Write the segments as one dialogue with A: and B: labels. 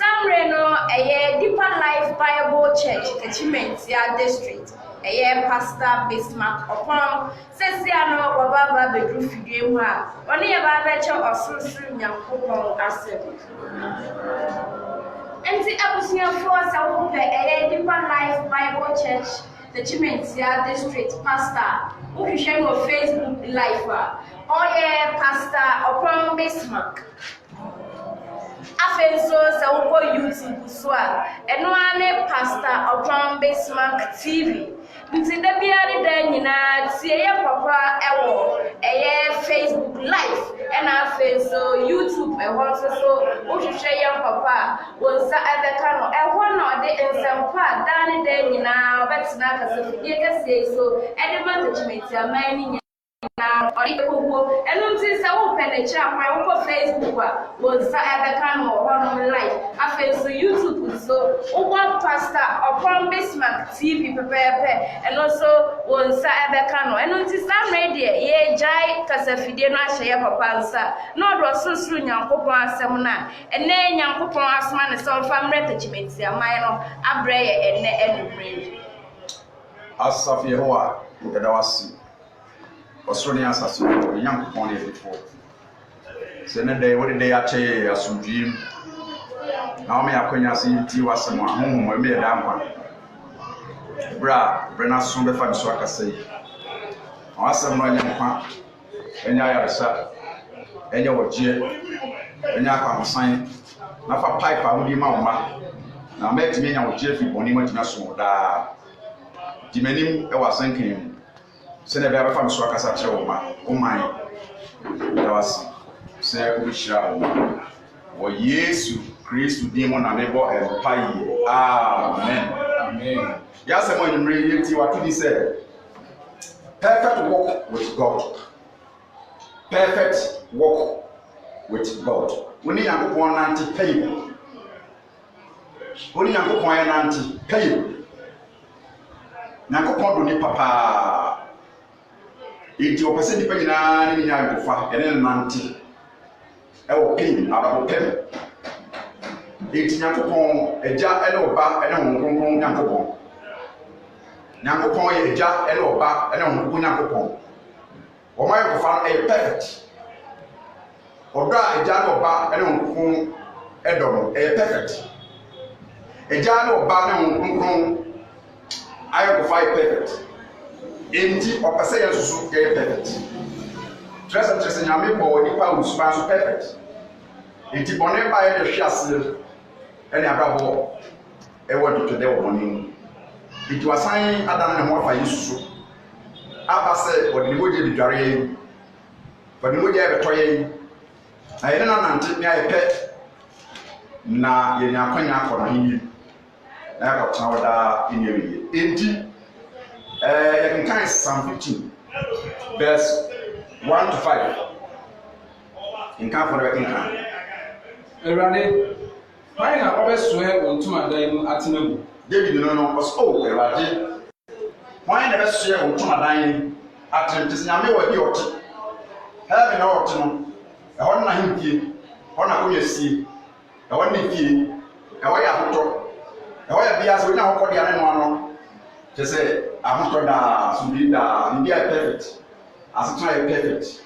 A: Samreno, a Deeper Life Bible Church, Kachimentia District, a Pastor Bismarck upon Sessiano or Baba Bedru Fidima, only about venture or Susu Yankupon Asset. And the Abusia Force, I will play a Deeper Life Bible Church, the Chimentia District Pastor, who is sharing on Facebook Live, or a Pastor upon Bismarck. Afenso sa uko YouTube so a eno ane Pastor upon Bismarck TV nti da biare da nyina tie ye papa ewo eye Facebook live ena afenso YouTube eho so ohwehwe ye papa wonsa abeka no eho na ode ensempa da ne da nyina obetina kasa fidie kase so ede management amani na ori kogo enum tin se wo penetra kwa wo Facebook a wonsa abeka no hono live afenso YouTube so wo Pastor upon Bismarck TV pepepe and also wonsa abeka no enum tin sam radio ye jai kasafidie no ahye papa nsa no do susuru nyankopon asem na ene nyankopon asma ne so famre tachimenti aman no abre ye ene enumre
B: asafie ho a yedawasi Australian assassin, young pony before. Send day, what did they actually assume? Now, may I can see Tiwa someone whom we made a damn Bra, Brenna soon the fan so I can say. Awesome, no young pump, and I are sat, and you were jet, and I can sign. Not a pipe, I would be my now make me now Jeffy Bonnie National. The many I was thinking. Send a very famous work as a choma, oh my, that was say, we shall. Or yes, Christ to demon and neighbor and pie. Amen. Amen. Yes, I'm going to read you what he said. Perfect walk with God. Perfect walk with God. We need to go on anti-pay. We need to go on anti-pay. Now go on to papa. Iti opese nipa nyina ni nya gofa ene nanti e wo pin ababo pem iti nyakopon eja ene oba ene honkonkon nyakopon ye eja ene oba ene honkonkon nyakopon wo ma gofa e perfect oda eja no oba ene honkonkon edom e perfect eja no oba ene honkonkon ayo gofa e perfect Enti opase yesusu ye perfect. Tresa nyame bo nipa usuba so perfect. Enti bone ba ye de hwiase ene ababo e wodo to de wo boni. Enti wasan adam ne ho afa yesusu. Abase odi moje bi dware yin. Odi moje e beto yin. Ayene na nante ne aye pe na ye nya kwanya akọ na hinni. Na ya ka tawo da inyewi. Enti you can count Psalm 15, verse 1 to 5. In count for the working hand.
C: Erade, why not always swear on two and then at no?
B: David, no, was oh, Erade. Why never swear on two and then at this Yami or Yot? Having autumn, a one night key, one of you see, a one key, a way I talk, a way I be as we now call the animal. Je say, I'm not going to be perfect. As a child, perfect.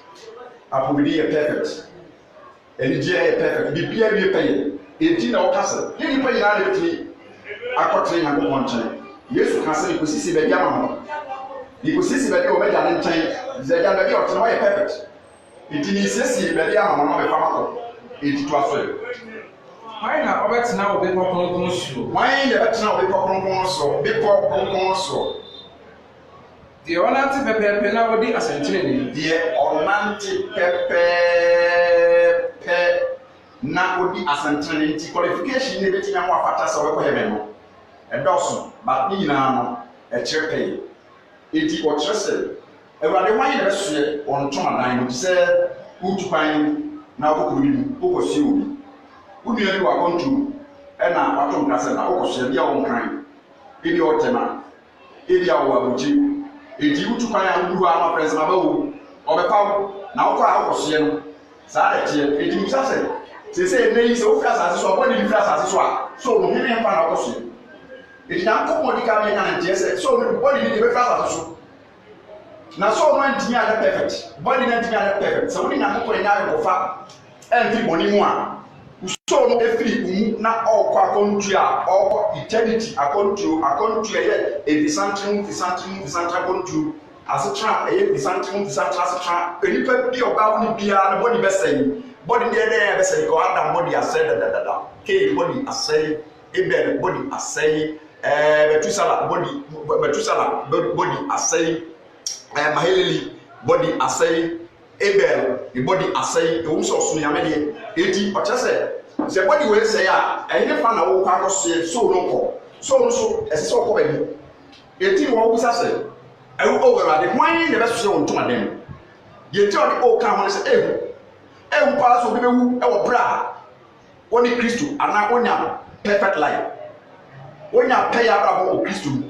B: I will be perfect. And the GA perfect. The beer be paid. In Tina Castle, you pay reality. I got train and go on chain. Yes, you can say you could see the Yamaha. You could see the Omega and chain. The Yamaha or Tanoy perfect. It is a the Yamaha of a farmer. It was
C: why not always now be popular so?
B: Why not now be popular so? Be popular so.
C: The Ornanti Pepe now be as a training.
B: The Ornanti Pepe now would be as a training qualification. Never think I'm what fatas or heaven. A dozen, but now a chepe. It was just everybody why never say on Toma, which said, who to find na wokɔ bi wokɔ sie obi wonua bi wakɔntu ɛna wato nkasɛ na wokɔ so bi a wɔnkran ebi ɔtɛma ebi a wɔwɔ abɔkyi eti wotu kwan a woduru a ma pɛrɛsɛm abawo ɔbɛpa na wokɔ a wokɔ so no saa de teɛ eti musa sɛ sese ene yi sɛ wofiri asase so ɔbɔ ne bi firi asase so a so ɔmo hene mfa na wokɔ so eti na nkɔmɔ di ka mi nya ne nteɛ sɛ so ɔmo bɔdi bi de bɛfiri asase so na so ɔmo ntumi ayɛ perfect bɔdi na ntumi ayɛ perfect sɛ wɔde nya nkɔkɔ nya ayɛ ɛnti bɔne mu a so no efiri umu na ɔkɔ akɔntu a ɔkɔ eternity akɔntu ɛyɛ ebisantim akɔntu asetra ɛyɛ ebisantim asetra enipa bi ɔbaa ne biara ne bɔdi bɛsɛn bɔdi ne yɛ bɛsɛn kɔ adam bɔdi asɛn dadadada kee bɔdi asɛn ebel bɔdi asɛn betusala bɔdi asɛn maheleli bɔdi asɛn ebel bɔdi asɛn ewum sɛ ɔsoro nyame deɛ eti ɔkyɛ sɛ bɔdi wei sɛ a ɛyɛ fa na wɔkɔ akɔsoɛ so no kɔ so no so ɛsɛ sɛ ɔkɔ baabi eti wɔn busa sɛ ɛwɔ ɔwɛrade hwan na ɛbɛsoɛ wɔn ntoma dɛm deɛ ti ɔde ɔka ho no sɛ ehu paa so obi bɛwu ɛwɔ bra wɔne kristo anaa wɔnya perfect life wɔnya pɛyɛ abrabɔ wɔ kristo mu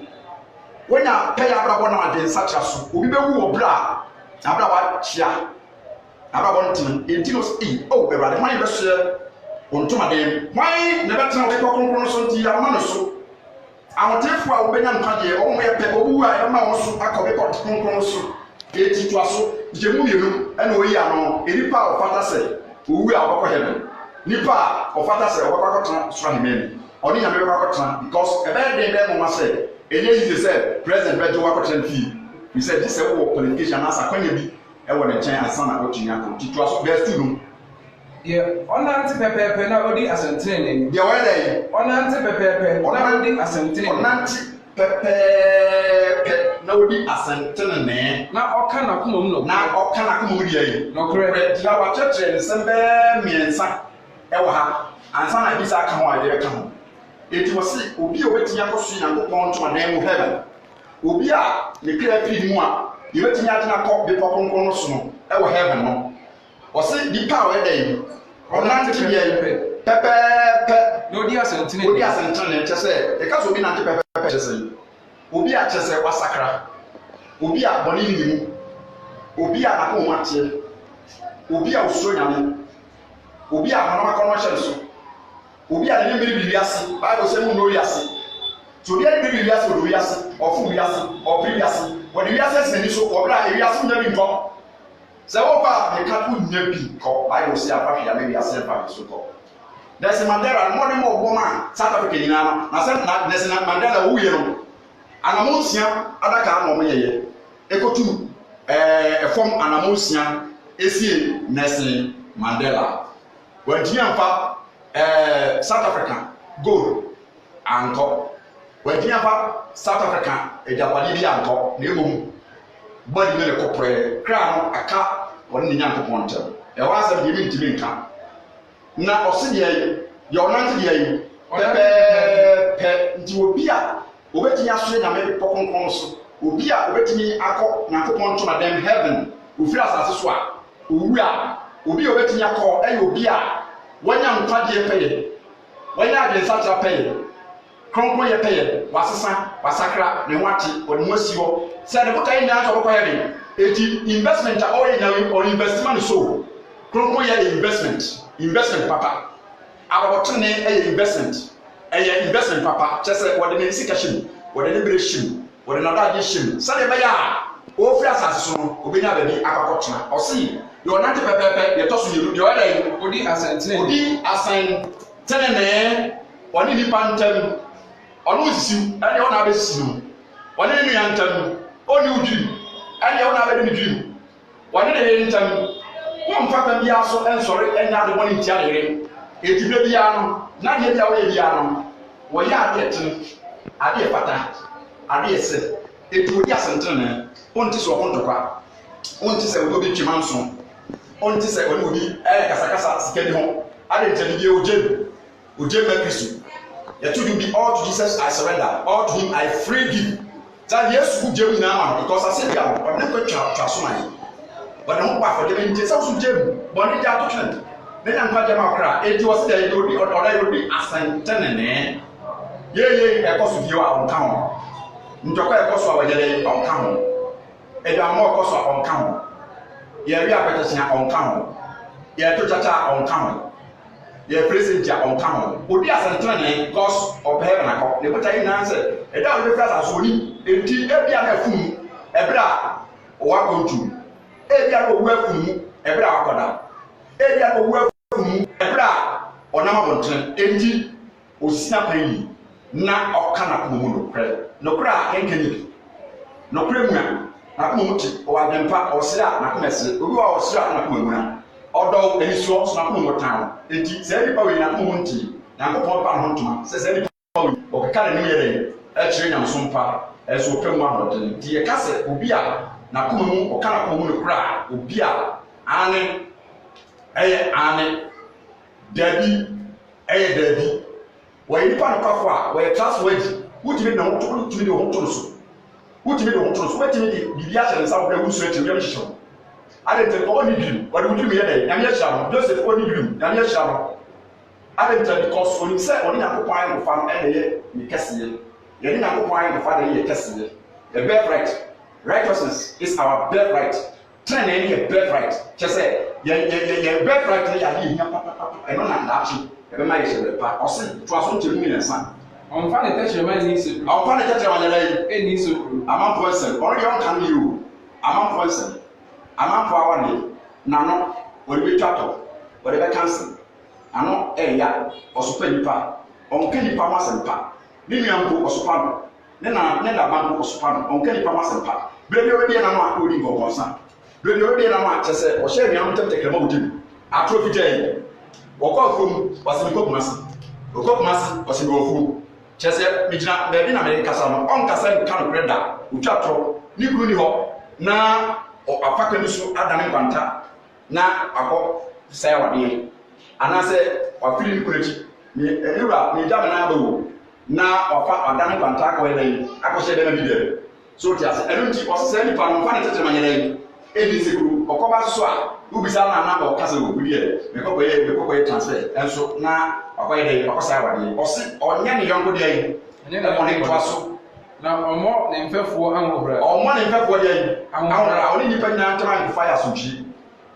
B: wɔnya pɛyɛ abrabɔ na ade nsakyera so obi bɛwu wɔ bra abrabɔ akyia abrabɔ ntena eti no sɛ ɔwɛrade hwan bɛsoɛ ontoma dem hwan na bɛtena wo kronkron so nti ama no so awotefo a wobɛnya nkwadeɛ ɔmo yɛ pɛ obu a ɛma wo so akɔ bɛkɔ kronkron so eti to aso gyemu mienu ɛna oyi ano enipa a ɔfata sɛ owu a ɔbɛkɔ heaven nipa a ɔfata sɛ ɔbɛkɔ akɔtena soro ahemani ɔne nyame bɛkɔ akɔtena because ɛbɛyɛ den bɛyɛ mɔma sɛ ɛnyɛ yi sɛ president bɛgye wo akɔtena fie fi sɛ gye sɛ wowɔ qualification anaasɛ akwanya bi ɛwɔ ne nkyɛn ansa na wotumi akɔ nti to aso bɛyɛ stu no
C: deɛ ɔnante pɛpɛɛpɛ na ɔdi asɛntenene
B: deɛ wɔyɛ dɛ
C: ɔnante pɛpɛɛpɛ na ɔdi asɛntenene
B: ɔnante pɛpɛɛpɛ na ɔdi asɛntenene
C: na ɔka n'akoma mu
B: na ɔka n'akoma mu deɛ yi
C: nɔkorɛ
B: deɛ wakyerɛkyerɛ ne nsɛm bɛɛ mmiɛnsa ɛwɔ ha ansa na bisa aka ho a yɛde bɛka ho eti wɔ se obi a obɛtumi akɔ so nyankopɔn ntomadan mu heaven obi a ne kra firi mu a yɛbɛtumi agyina kɔ bepɔ kronkron no so no ɛwɔ heaven no ɔse nipa a ɔyɛ dɛ yi ɔnante deɛ pɛpɛɛpɛ
C: na ɔdi asɛntenene
B: kyɛ sɛ ɛka sɛ obi nante pɛpɛɛpɛ kyɛ sɛ obi a kyɛ sɛ wasakra obi a bɔne ne mu obi a n'akoma mu ateɛ obi a osuro nyame obi a honam akɔnɔ hyɛ so obi a n'ani mmiri biribi ase baibul sɛ mu na ɔyi ase nti obi a n'ani biribi ase ɔde ɔyi ase ɔfo wi ase ɔpere wi ase wɔde wi ase asi n'ani so ɔbɛrɛ a ewi ase nya bi nkɔ sɛ wɔba ɛka ko nya bi kɔ baibul sɛ afa hwɛ ame wi ase ɛfa so kɔ Nelson Mandela no more more woman South Africa nyina na sɛ Nelson Mandela wo yɛ no anamonsia adaka na ɔmo yɛyɛ ekotu ɛfɔm anamonsia esie Nelson Mandela wɔntumi amfa South Africa gold ankɔ wɔntumi amfa South Africa egyapade bi ankɔ na emom bɔdi ne kɔpɔɛ kra no aka wɔne ne nyankopɔn ntɛm ɛwɔ asɛm deɛ bi ntumi nka na ɔsi deɛ yɛ ɔnante deɛ yi pɛpɛɛpɛ nti obi a obetumi asoɛ nyame pɔ kronkron so obi a obetumi akɔ nyankopɔn ntomadan heaven ofiri asase so a owu a obi a obetumi akɔ ɛyɛ obi a wɔnya nkwadeɛ pɛyɛ wɔnya adwensakyera pɛyɛ kronkron yɛ pɛyɛ wasesa wasakra ne ho ate wɔde ho asi hɔ sɛ ne botae nyinaa sɛ ɔbɛkɔ heaven eti investment a ɔyɛ nyame ɔyɛ investment so kronkron yɛ investment papa abɔtene ɛyɛ investment papa kyɛ sɛ wɔde ne sika hyɛ mu wɔde ne bere hyɛ mu wɔde n'adagye hyɛ mu sɛdeɛ ɛbɛyɛ a ɔfiri asase so no obɛnya baabi akɔkɔtena ɔsi deɛ ɔnante pɛpɛɛpɛ deɛ ɛtɔ so mmienu deɛ ɔyɛ dɛ
C: ɔdi
B: asɛntenene ɔne nipa ntam ɔno osisiw ɛne ɔna abɛsisi no ɔne ne nua ntam ɔne odwiri ɛne ɔna abɛde ne dwiri ɔne ne yere ntam wɔn mfa pɛm biara so ɛnsɔre ɛnya ade wɔn ntia ne yere etibire biara no na deɛ bi a wɔyɛ biara no wɔyɛ adeɛ ten adeɛ pata adeɛ sɛ etu odi asɛntenene ɔnti sɛ ɔkɔ ntɔkwa ɔnti sɛ ɔdo bi twema nso ɔnti sɛ ɔne obi ɛyɛ kasakasa sika bi ho ade ntɛni bi ogye mɛ kristu yɛtu do be all to Jesus I surrender all to him I free give that yesu gye mu nyinaa ma because ase bia ɔne kɔ twa so na yi wɔde ho kɔ afɔde bi nti sɛ ɔso gye mu bɔne gye atotwene ne nya nkwa jama okra enti wo se dey do di oda yo di asantenene ye ekoso bi wa onka ho ntokwa ekoso a wajere onka ho edamo ekoso a onka ho ye wi apetesina onka ho ye to chacha onka ho ye president ya onka ho odi asantenene because of heaven akọ ne buta ina say eda o be frasa so ni enti ebia na fun ebra o wa kontu ebia no wa fun ebra akoda ebia no wa fun ebra onama bonten enti osina pan na okana ko mu no kra kenkeni no kra mu na ko mu ti o adempa osira na ko mesire obi wa osira na ko mu na odo enisuo so na ko mu tan enti se nipa we na ko mu nti na ko pon pa ho ntuma se nipa we o ka na ni yere e kire nyam so mpa e so pem wa no den ti e ka se obi a na ko mu o kana ko mu no kra obi a ane eye ane dabi eye dabi we nipa no kwafo a we trustworthy wutimi na wutimi de hontoro so wutimi de hontoro so wetimi de bibia hye nsa wo bra wusu ati we mhyehyɛ adente ko ni birim wode wutimi ye dai nyame hye no Joseph ko ni birim nyame hye no adente because oni se oni na kokwan ayi fa no ene ye ni kesiye ye ni na kokwan ayi fa de ye kesiye the birthright righteousness is our birthright train any birthright chese ye birthright ni ya ni nya papa eno na ndachi ebe ma ye shebe pa o se to aso nche mu nsa
C: on fa ne teche ma ni se
B: on fa ne teche ma nyala yi
C: ni so
B: amam person on yon kan you amam person amam fo awani na no we be twato we be cancel ano ya osopa nipa on ka nipa ma sempa ni nuampo osopa no ne na banko osopa no on ka nipa ma sempa bebe we dey na no akori ngongonsa bebe we dey na no achese o hye nuam temte krema wudi atro fitai wokofum wasimikopumasi wasimikofum chese mijina bebi na me kasa no on kasa kan kreda utwatro ni kuru ni ho na afaka ni so adane kwanta na akọ sai wade anase wafiri ni kurechi ni ewura ni jama na abawo na ofa adane kwanta akọ ele akọ hye na bidere so ti ase enunti osese ni pa no fa ne tete manyere yi edi sekuru okoba so a ubisa na ba okase wo bidie mekọkọ transfer enso na akoye dey akosa wade osi onye ne yonko dey enye na money to aso
C: na omo ne mfefo anwobra
B: omo ne mfefo dey anwobra oni nipa nyina tran fire sunji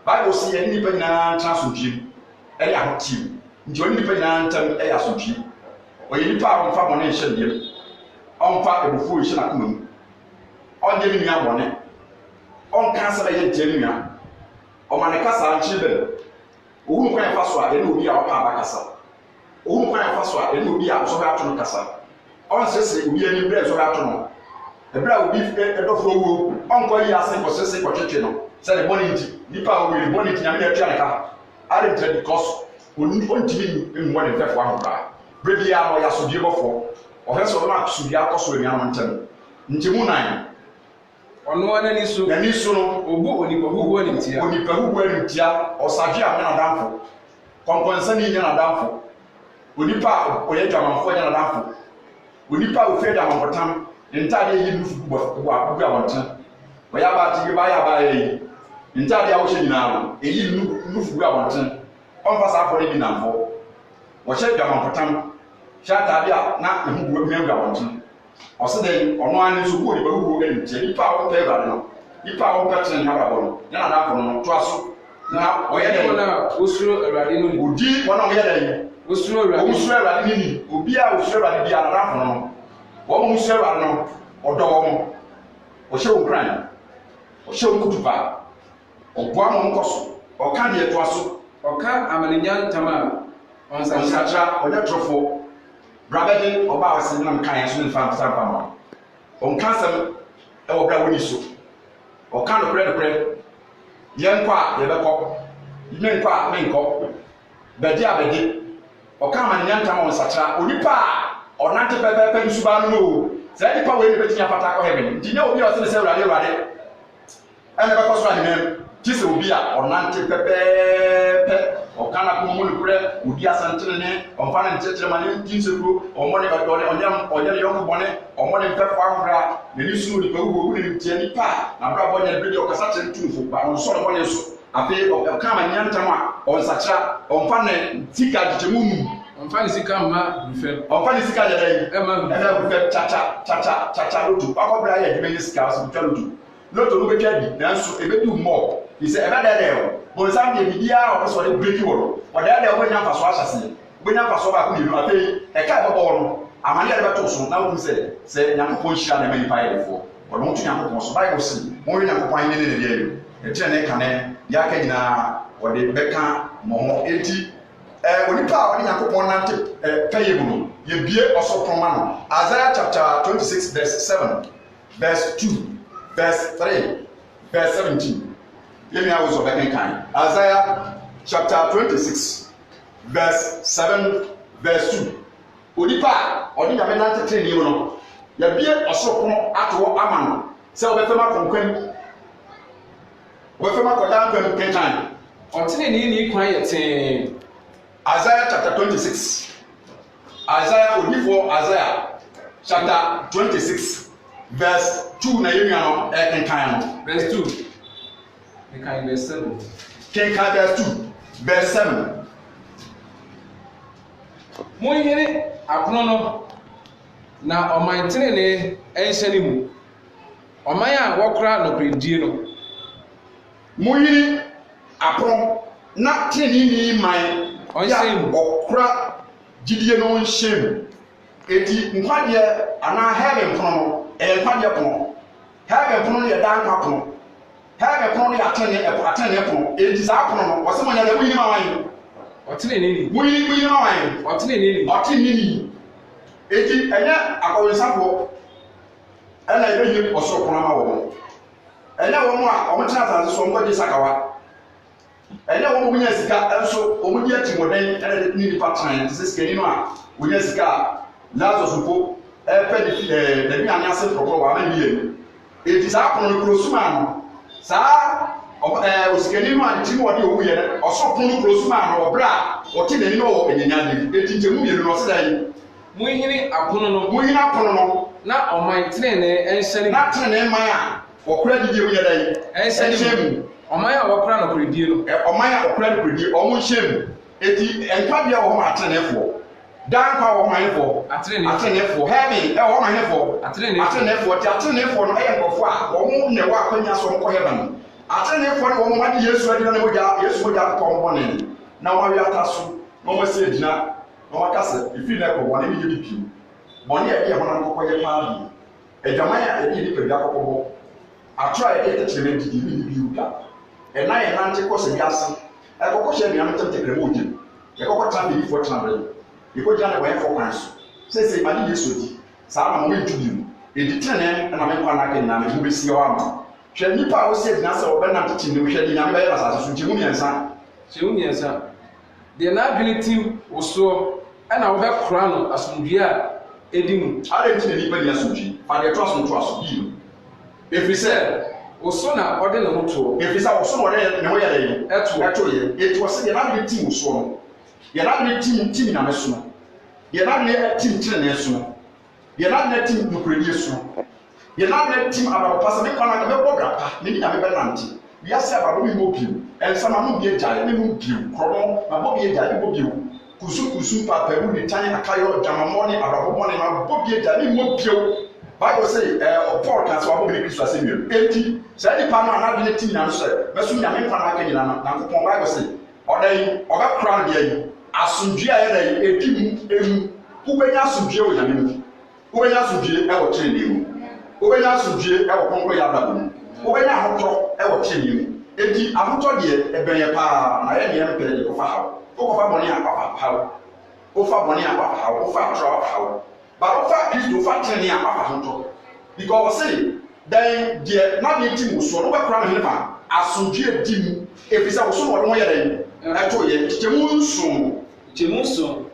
B: bible si ye nipa nyina tran sunji e ya hotim nti oni nipa nyina ntam e ya sunji oye nipa onfa bone nhye ndiem onfa ebufu nhye na kuma mu onye mi nua bone on kansa ba ye ntia omane kasa nchibe ohun kwan fa so a ene obi a opa abakasa ohun kwan fa so a ene obi a so ba atono kasa on sese obi ani bre so ba atono ebra obi edofo wo on ko yi ase ko sese ko twetwe no se le boniti nipa o wi boniti nyame na tua nka are tre because oni ontimi nwo ne fefo ahobra bre bia no ya so die bofo o he so na so bia koso emi anu ntem ntimu nan
C: ono anani so
B: nani so no
C: obu onipa hugu ani ntia osaje a na danfo konkonsa ni nya na danfo onipa oye dwamanfo nya na danfo onipa ofe dwamanfotam ntade yi nufu bu abubu awonten oya ba ti ba ya ba yi ntade a wo hye nyina no eyi nufu bu awonten onfa sa afọ ni nanfo wo hye dwamanfotam shata bia na ehu bu bu awonten osede ono ani so ko ni ba hugo gani je nipa o pe ba no nipa o pe tren ha ba no na na ko no to aso na oye de na osuro awade no
B: odi wona oye de
C: osuro awade
B: ni obi a osuro awade bia na ra no wo mu osuro awade no odo wo mo o hye ukran o hye kutuba o boa mo nkoso o ka de to aso
C: o ka amaninya ntama on
B: sa onye trofo brabedi oba wasi na mkan so nfa mfa ma on kansem e wo bra woni so o kan no kre yen kwa ye bekọ yen kwa me nkọ bedi abedi o kan man nyan tam on sacha onipa onante pepepe nsuba no se nipa we ne betinya pata ko heaven di ne obi o se urade ene bekọ so ani ti se obi a onante pepepe okana ko mo lukure udi asantene ne onfa na nchetere ma ne tinsekuro omone odole onyam yonko bone omone mpefa ahora ne ni sunu di pa ugo ne tie ni pa na bra bonya bi de okasa chen tunfo ba no so no bone so
C: ape kama nyantama onsakra onfa ne sika jemu
D: onfa ne sika ma bufe
C: onfa ne sika yɛdɛ
D: ema
C: bufe chacha lotu akɔbra yɛ dwuma ne sika so twa lotu no betwa di nanso ebedu mɔ ise ebɛdɛ bonsam de bibia ɔso de breki wɔ ɔdɛ dɛ ɔbɛnya mfa so ahyase ɔbɛnya mfa so ba ko yenu ape ɛka ɛbɛbɔ no amane yɛ bɛto so na wo sɛ nyankopɔn hyira na mani pa yɛ fo ɔno nto nyankopɔn so bible si mo yɛ nyankopɔn ne ne deɛ ɛkyɛ ne kane yɛaka nyinaa wɔde bɛka mo ho enti onipa a wɔne nyankopɔn nante pɛyɛ mu no yɛbie ɔsɔproma no Isaiah chapter 26 verse 7 verse 2 verse 3 verse 17 yɛmi awo sɔ bɛkenkan Isaiah chapter 26 verse 7 verse 2 onipa a ɔde nyame nante tene mu no yɛbie ɔsɔproma ato ama no sɛ wɔbɛfɛm akɔnkwam wɔbɛfɛm akɔda nkwam kenkan
D: ɔtene ni kwan yɛ tee
C: Isaiah chapter 26 Isaiah chapter 26 verse 2 na yɛnua no kenkan no
D: verse 2 kenkan verse 7
C: kenkan verse 2 verse 7
D: Munyini apono no na ɔman tenene ɛnhyɛ ne mu ɔman a wɔkora nokorɛdie no
C: munyini apono na tenene man
D: ɔnhyɛ mu
C: ɔkora gidie no nhyɛ mu eti nkwadeɛ ana heaven pono no nkwadeɛ pono heaven pono no yɛ dan kwa pono heaven pono no yɛ atene pono eti saa pono no wɔsɛ mo nyɛ munyini ma wan
D: ɔtenene ni
C: munyini ma wan
D: ɔtenene ni
C: eti ɛnyɛ akɔwensafo ɛna ɛbɛyɛ ɔsoro pono ama wɔn ɛnyɛ wɔn a wɔn tena asase so wɔn kɔgye sakawa ɛnyɛ wɔn munya sika ɛnso wɔn di akyi mɔden ɛna ne nipa tena sɛ sikani no a wonya sika a lazarus po ɛpɛ ne n'abi anya ase pɔpɔ wɔ ama ne yie eti saa pono no kuro suma no saa osikani no a ne ti mu ɔde owu yɛ no ɔsoro pono no kuro suma no ɔbra a ɔte n'ani no wɔ enyanya de eti nkyɛn mu yɛ no ɔsɛ dɛ
D: munyini apono
C: no
D: na ɔman tenene ɛnhyɛ ne mu
C: na tenene man a wɔkora didie mu yɛ dɛ
D: ɛnhyɛ ne mu ɔman a wɔkora nokorɛdie no
C: ɔman a wɔkora nokorɛdie ɔmo nhyɛ mu eti nkwadeɛ wɔ hɔ atenefoɔ dan kwa wɔ hɔ ahefoɔ atenefoɔ heaven ɛwɔ hɔ ahefoɔ atenefoɔ ti atenefoɔ no ɛyɛ nkɔfoɔ a wɔn na ɛwɔ akɔnya so nkɔ heaven atenefoɔ no wɔn adi yesu adi na mogya yesu mogya akɔ wɔn bɔne na wɔn awi ata so na wɔn asi agyina na wɔn akasa efi na ɛkɔ wɔn ɛbi yɛ bi pii wɔn yɛ ɛdi ɛhɔn akɔkɔ yɛ paa bi ɛdwaman a ɛdi nipa bi akɔkɔ bɔ atoro a yɛde ɛkyerɛ mɛ didi ɛbi bi wuda ɛna yɛ nante kɔ sɛ bi ase ɛkɔkɔ hyɛ nnuam tɛm tɛkrɛ mu ogye ɛkɔkɔ tena birifoɔ tena bɛrɛ ɛkɔ gyina ne wɔyɛ fɔ kwan so sɛsɛ ɛma ne yesu di saa ama wɔn ntu bi mu edi tene ɛna mɛ nkwa n'aka nyinaa mɛ ho besi ɛwɔ ama hwɛ nipa a wɔsi agyina sɛ ɔbɛnante kyi ne hwɛ de nyame bɛyɛ n'asase so nkyɛn mu mmiɛnsa
D: deɛ n'adwene ti wosoɔ ɛna wɔbɛkora no asomdue a edi mu
C: ada nti na nipa ni asomdue fa deɛ to asomdue aso bii no efiri sɛ
D: woso na ɔde ne ho toɔ
C: efiri sɛ woso na ɔde ne ho yɛ dɛ ɛto yɛ etu ɔsɛ deɛ n'adwene ti wosoɔ no deɛ n'adwene tim nyame so no deɛ n'adwene tim tenene so no deɛ n'adwene tim nokoredie so no deɛ n'adwene tim ababapa sɛ ne kwan na bɛbɔ brapa ne ni nyame bɛnante wiase ababɔ mi bɔ bio ɛnsɛm ano bi agya ne mu bio korɔmɔ na bɔ bi agya ne bɔ bio kusu paparu ne tan akayɔ dwamamɔ ne ababɔ ne ma bɔ bi agya ne mu bio bible say Paul kan so abɔ bi kristo asɛ mmienu enti sɛ nipa no anadwene tim nyame so bɛso nyame nkwa na aka nyina no na nkopɔn bible say ɔdan ɔbɛkora no deɛ yi asomdue a yɛda yi edi mu emu wobɛnya asomdue wɔ nyame mu wobɛnya asomdue ɛwɔ tenene mu wobɛnya asomdue ɛwɔ kɔnkɔn yɛ abrabɔ mu wobɛnya ahotɔ ɛwɔ tenene mu eti ahotɔ deɛ ɛbɛnyɛ paa na yɛ deɛ no pɛrɛ de kofa haw wokɔfa bɔne a wafa haw wofa bɔne a wafa haw wofa atorɔ wafa haw ba wofa kristo wofa tenene a wafa ahotɔ because ɔse dan deɛ na deɛ ti mu soɔ no wobɛkora no henefa asomdue di mu ɛfiri sɛ woso na ɔde ho yɛ dɛn ɛto yɛ kyɛmu nson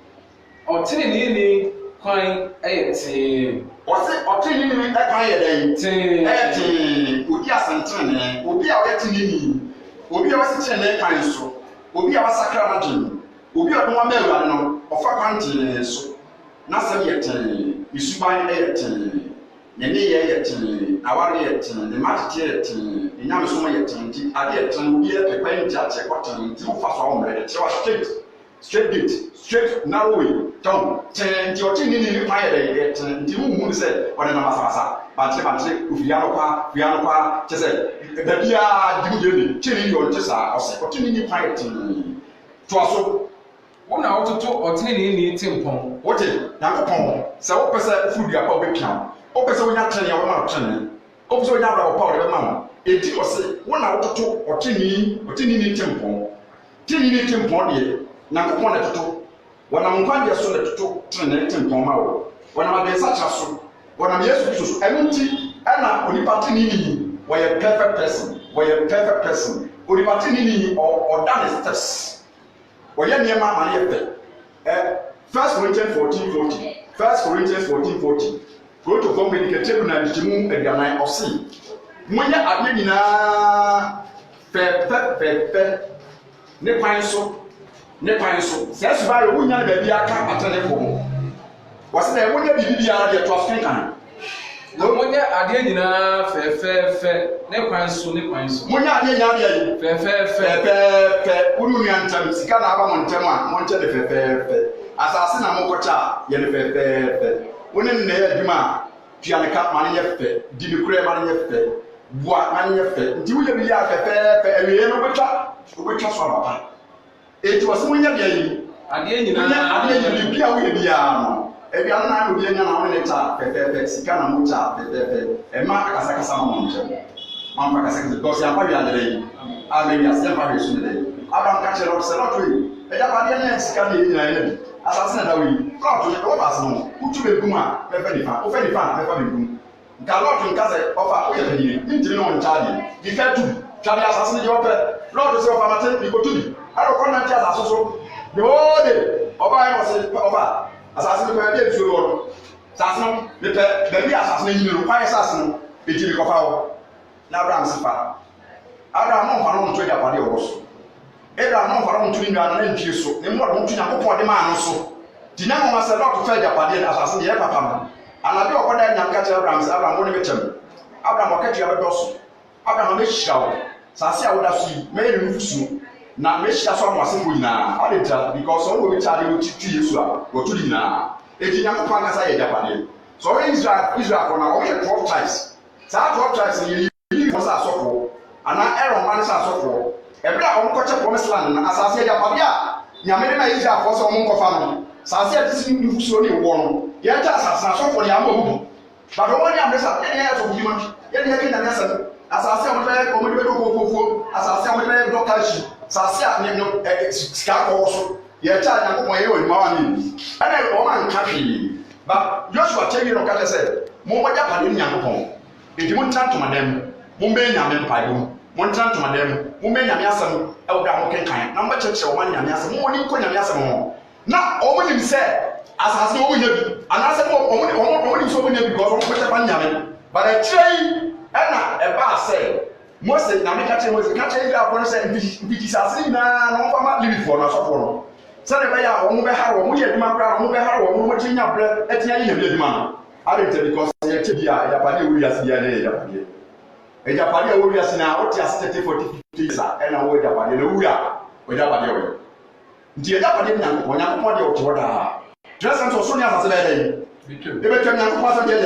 D: ɔtenene ni kwan ɛyɛ tee
C: ɔse ɔtenene ni ɛkwan yɛ dɛn ɛyɛ tee obi asɛntenene obi a ɔyɛ tenene obi a wɔsi tenene kwan so obi a wasakra no dwen obi a ɔde ho ama awurade no ɔfa kwan tee so na sɛm yɛ tee isuban ɛyɛ tee nyene yɛ tin aware yɛ tin de matete yɛ tin de nyame so yɛ tin ti ade yɛ tin obi yɛ pepa nti akyɛ kɔtin ti wo fa so awomre de ti wa straight gate straight narrow way tom tin ti o tin ni pa yɛ de yɛ tin ti mu sɛ ɔde na masasa batre ofia no kwa kyɛ sɛ da bia di mu de ni tin ni yɔ kyɛ sa ɔsɛ ɔtin ni pa yɛ tin to aso
D: wo na wototo ɔtene ni timpɔn
C: wote yakopɔn sɛ wo pɛ sɛ furu apa obepia wo pɛ sɛ wonya tene ya wo ma tene wo pɛ sɛ wonya abra wo de ma wo eti ɔse wo na wototo ɔtene ni timpɔn tene ni timpɔn de yakopɔn na toto wɔnam nkwan de so na toto tene timpɔn ma wo wɔnam de sacha so wɔnam Yesu Kristo so ɛno nti ɛna onipa tene ni wɔyɛ perfect person onipa tene ni ɔda ne steps wɔyɛ nneɛma ama ne yɛ pɛ 1 Corinthians 14:40 protocol medicated na dimu aduanan ɔse monyɛ ade nyinaa pɛpɛpɛpɛ ne kwan so sɛ suba yɛ wonya ne baabi aka atene kɔ wɔse na monyɛ biribi biara deɛ to afenkan
D: monyɛ adeɛ nyinaa fɛfɛɛfɛ ne kwan so
C: monyɛ adeɛ nyinaa deɛ fɛfɛɛfɛ wonu nua ntam sika na aba mo ntam a monkyɛ ne fɛfɛɛfɛ asase na mokɔkyɛ a yɛ ne fɛfɛɛfɛ wone ne yɛ adwuma a tuaneka ma ne yɛ fɛ di ne kura ma ne yɛ fɛ boa ma ne yɛ fɛ nti woyɛ bi yɛ fɛfɛɛfɛ awie no wobɛtwa so ababa eti wɔse monyɛ deɛ yi
D: adeɛ nyinaa
C: bi a woyɛ biara no ebiano na obi anya na wone ta fɛfɛɛfɛ sika na mo ta fɛfɛɛfɛ ɛma akasakasa ma mo nkyɛn mamfa akasakasa because yɛmfa wi adere yi amenya yɛmfa wi so ne dɛ Abraham ka kyerɛ sɛ lɔto yi ɛgya padeɛ ne sika ne yɛ nyinaa yɛ bi asase na da wi lɔto yɛ wɔba ase no wotu begum a mɛfɛ nifa wofɛ nifa a mɛfa begum nka lɔto nka sɛ ɔfa woyɛ fɛnyini ntiri ne wɔn nkyaadeɛ bi fɛ tu twade asase ne deɛ ɔpɛ lɔto sɛ ɔfa mate bi kotu bi ɛdɔkɔ na nkyɛ asase so the whole day ɔba yɛ wɔ se ɔba asase no pɛ bi nsuo no asase no mepɛ baabi asase no nyina no kwae asase no ɛgye bi kɔfa hɔ na Abraham se fa Abraham no mfa no nto agyapadeɛ wɔ so Abraham no mfa no nto ne nnuano na ntwie so ne mmɔde nto Nyankopɔn de maa no so di na moma sɛ Lot fa agyapadeɛ no asase deɛ papa no anade ɔkɔda Nyame ka kyerɛ Abraham sɛ Abraham wo ne bɛkyɛm Abraham ɔkatua bɛdɔ so Abraham bɛhyira wo sase a woda so yi mɛyɛ ne nufusuo na mehyia so amoasefo nyinaa adenta because all we charge you to Yesu a wotu nyinaa eti Nyankopɔn kasa yɛ japadeɛ so ɔyɛ Israel for na ɔyɛ 12 tribes saa 12 tribes yɛ yi ko sa asɔfo ana Aaron man sa asɔfo ɛbra a ɔnkɔkyɛ promised land na asase yɛ japadeɛ a Nyame de na Israel for so ɔmo nkɔfa no asase a tisi ni fusuo ne wɔ no yɛ ta asase asɔfo ne ama obu but ɔmo ne amesa yɛ yɛ so bima yɛ de yɛ na asase asase a ɔmo de ɔmo de kokofo asase a ɔmo de dɔkashi sase a ne no sika kɔ so yɛ ta Nyankopɔn yɛ wɔ ma wa ne ɛna ɔmo anka hwee ba Joshua kyɛ no ka sɛ mo mo japade Nyankopɔn edi mo ntantoma dem mo mbe Nyame mpaebom mo ntantoma dem mo mbe Nyame asɛm ɛwɔ da mo kenkan na mo kyerɛkyerɛ ɔmo Nyame asɛm mo ni nkɔ Nyame asɛm ho na ɔmo nim sɛ asase no ɔmo nya bi anasɛ ɔmo nim sɛ ɔmo nya bi because ɔmo kyerɛ pa Nyame but ɛkyerɛ ɛna ɛba sɛ Mose na me ka kyerɛ Mose ka kyerɛ Israelfoɔ no sɛ mfiti sase nyinaa na wɔmfa ma Levifoɔ no asɔfoɔ no sɛdeɛ ɛbɛyɛ a wɔn bɛha wɔn yɛ adwuma koraa wɔn bɛha wɔn wɔn nya brɛ ɛtena yɛ bi adwuma no adenta because yɛkyɛ bi a agyapadeɛ a wɔwi ase bi a ne yɛ agyapadeɛ a wɔwi ase na wɔte ase 30-40-50 years a ɛna wɔwɔ agyapadeɛ na wɔwi a agyapadeɛ wɔyɛ nti agyapadeɛ Nyankopɔn deɛ ɔte hɔ daa dressing to so ne asase bɛyɛ dɛ ebɛtwa Nyankopɔn asɛ deɛ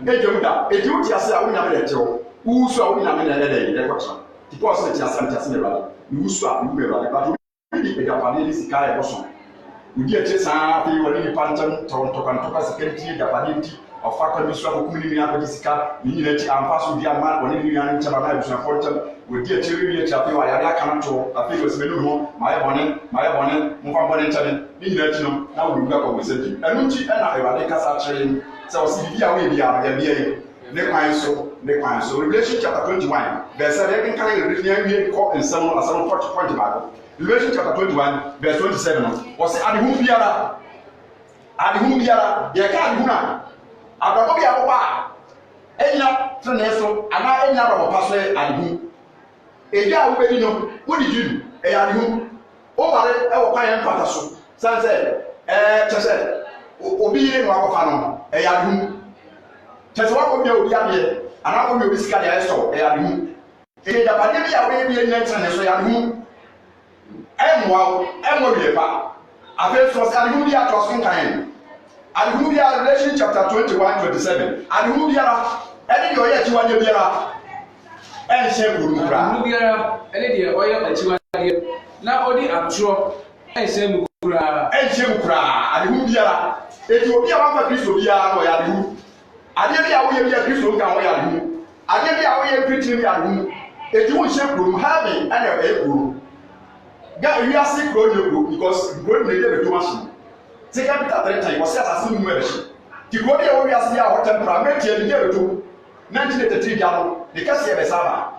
C: dɛ ɛdwam da edi wote ase a wɔnyame dɛ ɛtew wusu a wonyame na ɛdɛ dɛ ɛkɔtɔ tipo ɔsɛ ti asɛm ti asɛm ɛwɔ wusu a wusu ɛwɔ ba do bi ɛdapade ni sika ɛkɔ so wodi ɛkyɛ saa afei wɔne nipa ntɛm tɔntɔkantɔka sika nti ɛdapade nti ɔfa kɔ bi so akɔkum ne nua akɔgye sika ne nyina akyi amfa so di ama wɔne ne nua no nkyɛn ama abusuafoɔ ntɛm wodi akyire wi akyi afei wɔayare aka no to afei wɔsi mɛnu ho maayɛ bɔne momfa bɔne nkyɛn ne nyina akyi no na wɔde wura kɔ wɔ sɛ bi ɛno nti ɛna Awurade kasa kyerɛ sɛ ɔsi bibi a wɔyɛ bi a yɛ bia ne kwan so Revelation chapter 21 verse 7 kan yɛ kɔ nsɛm no asɛm point baako Revelation chapter 21 verse 27 no wɔsi adehu biara yɛ ka adehu na abrabɔ bi abɔ a enya tene so ana enya abɔ pa so adehu edwa a wobɛdi no wodi dwum ɛyɛ adehu o mare ɛwɔ kwan yɛn pata so sanse kyɛ sɛ obi yire no akɔfa no ɛyɛ adehu Tese wa ko bi obi ade ana ko bi obi sika ya so e ade hu e da ba de bi a we bi nya ntra ne so ya ade hu emwa wie pa afi so ade hu bi a to so kan ade hu bi a Revelation chapter 21:27 ade hu bi ara ene de oye chiwa nye biara en hye buru kura
D: ade hu bi ara ene de oye chiwa de na odi atro en hye mu kura
C: ade hu bi ara eti obi a wa fa Kristo biara no ya ade hu ade bi a wo ye bi a Kristo nka wo ya ade hu ade bi a wo ye preaching bi ade hu eti wo hye buru heaven and e buru ga we are sick bro because bro ne dey be machine take up that 3 times was as mu e shi ti go dey we are see a hot temperament e dey be 1983 jalo de kase e be saba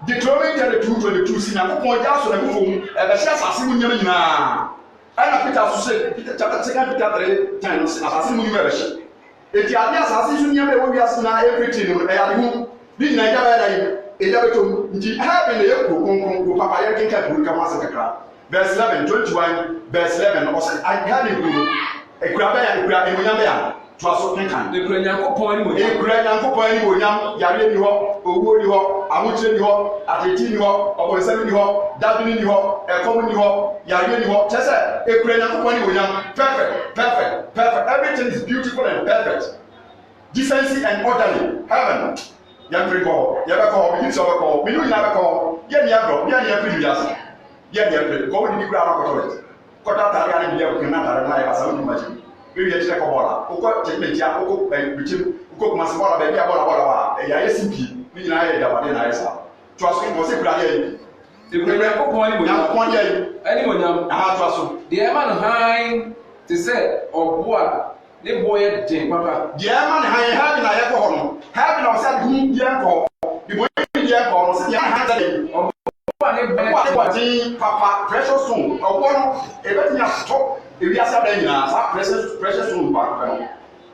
C: Deuteronomy 22:22 si na ko ja so na ko fom e be shi asase mu nyam nyina ana Peter so say Peter chapter 2 Peter 3 times asase mu nyam e be shi eti ade asase so nyam e we are na everything no e ade hu bi nyina ja ba dai eja betom nti habe na yeko konkron ko papa ye kenka buru ka masa kakra verse 11 21 verse 11 o say I had a buru ekura ba ya ekura emunyam ya to aso kenkan
D: ekura nyankopon ani mo
C: ekura nyankopon ani mo nyam yare ni ho owo ni ho amuche ni ho ateti ni ho obonsami ni ho dabini ni ho ekom ni ho yare ni ho chese ekura nyankopon ani mo nyam perfect everything is beautiful and perfect decency and orderly heaven ya priko ya ba ko bi so ba ko bi nu ya ba ko ya ni agro ya ni afiri ya se ya ni afiri ko ni kura na ko toilet ko ta ta ya ni ya ko na ta na ya ba sa ni maji bi ya tire ko bola ko ko te me ya ko bitim ko ko mas bola ba ya bola ba ya simpi ni na ya da ba na ya sa to aso ko se kura ya yi
D: te kura ko ko ni mo
C: ya ko ya yi
D: ani mo nyam
C: aha to aso
D: de e ma no han te se oboa ne boye den papa
C: die man han ha na ye ko ho no ha na o sa hu die ko di boye die ko no se ya ha ta de
D: oboa ne
C: boye papa precious stone obo no e be tinya to e wi asa da nyina sa precious stone ba ko no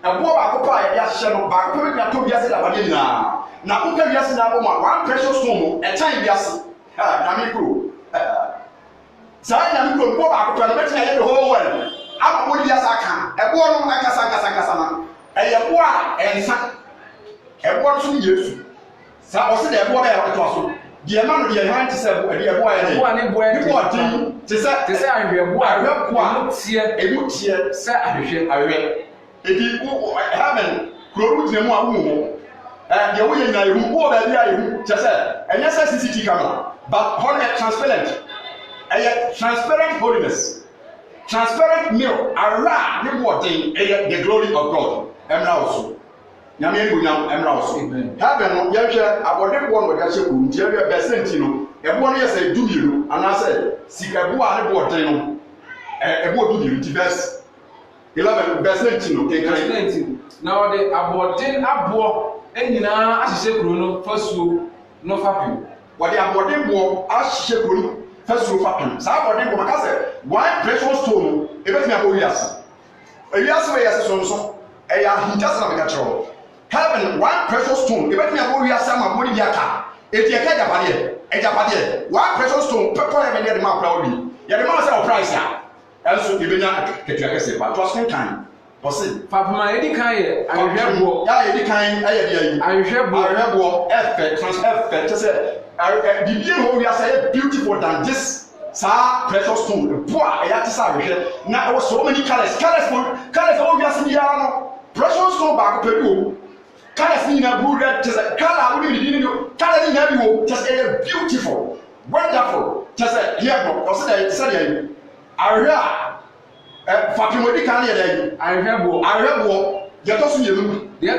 C: ebo ba ko pa ya hye no ba ko bi to bi asa da ba de nyina na ko ka wi asa na bo ma one precious stone no e tan bi asa ha na mi kro sa na mi kro bo ba ko to na be tinya ye the whole world ama mo dia saka ebo no akasa na ebo a ensa ebo so ni Yesu sa o se de ebo ba ya to so die ma no die han ti se ebo ya
D: ebo ne bo e
C: ebo tin ti se
D: ahwe ebo a
C: emu tie
D: se ahwe
C: edi heaven kroru tine mu a wo mo de wo ye na yehu wo ba bia yehu ti se enye se CCTV camera but transparent holiness transparent mirror ara ne boarding the glory of God emra also nyame egu nyam emra also heaven no ye hwe abode bo no de hye ku ntie be besenti no ebo no ye say dumiru ana say sikabu a ne boarding no ebo dumiru ti verse 11 besenti no kenkan
D: na ode abode abo enyina ahye kuro no fasuo no fapio
C: wode abode bo ahye kuro no fasuo fapio sa abode bo maka say one precious stone ebetimi abo wiase wiase we yase so eya hintas na meka chero heaven one precious stone ebetimi abo wiase ama bodi biaka etieka ejapade one precious stone pepper e be de ma pra obi ye de ma say price ya enso ebenya ketua kese ba to spend time bosi
D: papama edi kan ye ahwehwebo
C: ya edi kan aye dia yi ahwehwebo effect transfer say bibie ho wiase beautiful than this sa precious stone boa e ya ti sa hwehwe na there was so many colors o wiase ni ya no precious stone ba ko pedu colors ni na blue red just color we ni no color ni na bi wo just beautiful wonderful just here bro o say ya ahwe a fapimodi kan ye dey ahwebo ye to so yenu ye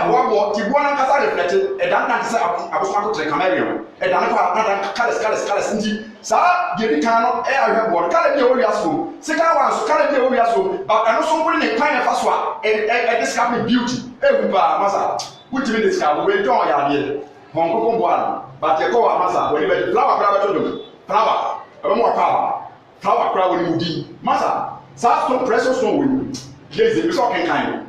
C: wo ti bo na kasa reflect e dan dan se abosoma ko tre camera e dan ko na colors ndi sa ye di kan no e ahwebo color bi e wo wiaso se kan wan so color bi e wo wiaso ba eno so ngori ne kan e fa so a e describe beauty e gu ba masa wuti me describe we don ya de hon ko bo an ba te ko wa masa we be flower bra ba to do flower e mo pa flower cry when you di masa sa stone precious stone when yes e so kan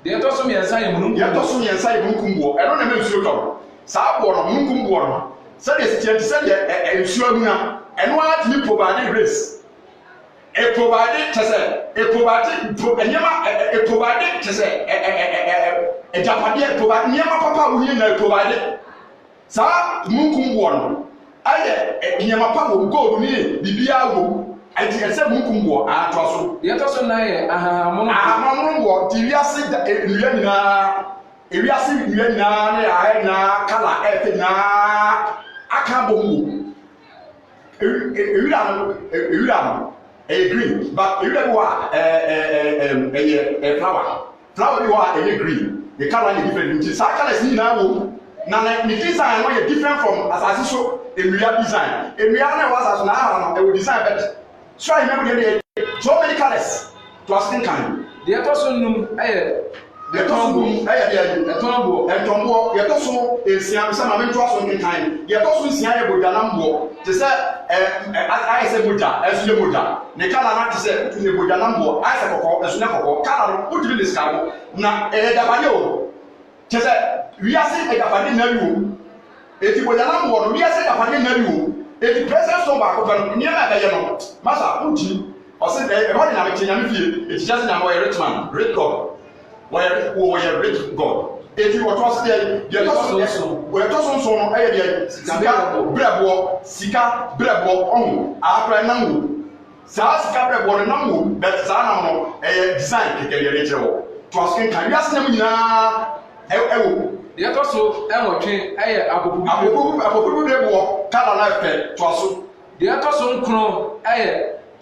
D: de to so me ensa ye mununku
C: ye to so me ensa ye mununku bo e no na me nsuo to sa bo no mununku bo no se de stienti se de nsuo hu na e no ati ni providing grace provide to say provide to say a Japanese provide near my papa who you provide. Sir, Munkum won. I near my papa will go to me, Bibia. I think I said Mukumbo, I told you. The other Sunday, Mongo, Tiviasi, Iriasi, Yena, Kala, Efina, Akabu, Iran, a green, but you are a flower. Flower, you are a green. The color is different. Sakala is now. Now, the design is different from as I saw a real design. A real was as now, I will design better. So I remember so many colors to a skin kind. The Atosun, the Tombo, and Tombo, the Atosu is Siam Sam to us in kind. The Atosu Siam Budanambo, to say, I say Buddha, as you Buddha. The Kala to say to the Budanambo, I say, as never, Kala, put in this cabo. Now, Edabayo, to say, we are saying a Padinaru. If you were a we are saying a Padinaru. If the president so back open near Masa Uchi, or said a ordinary Chinamifi, it's just a rich man, rich God. Where we are rich God. If you were tossed there, you're tossing so Brebo, Sika, Brebo, on, after Namu. Sika Brebo, Namu, but Sanamo, a design to get your nature. Trusting can just name The also Emotry, Abu Debo, Kala Twasso. The also Crow,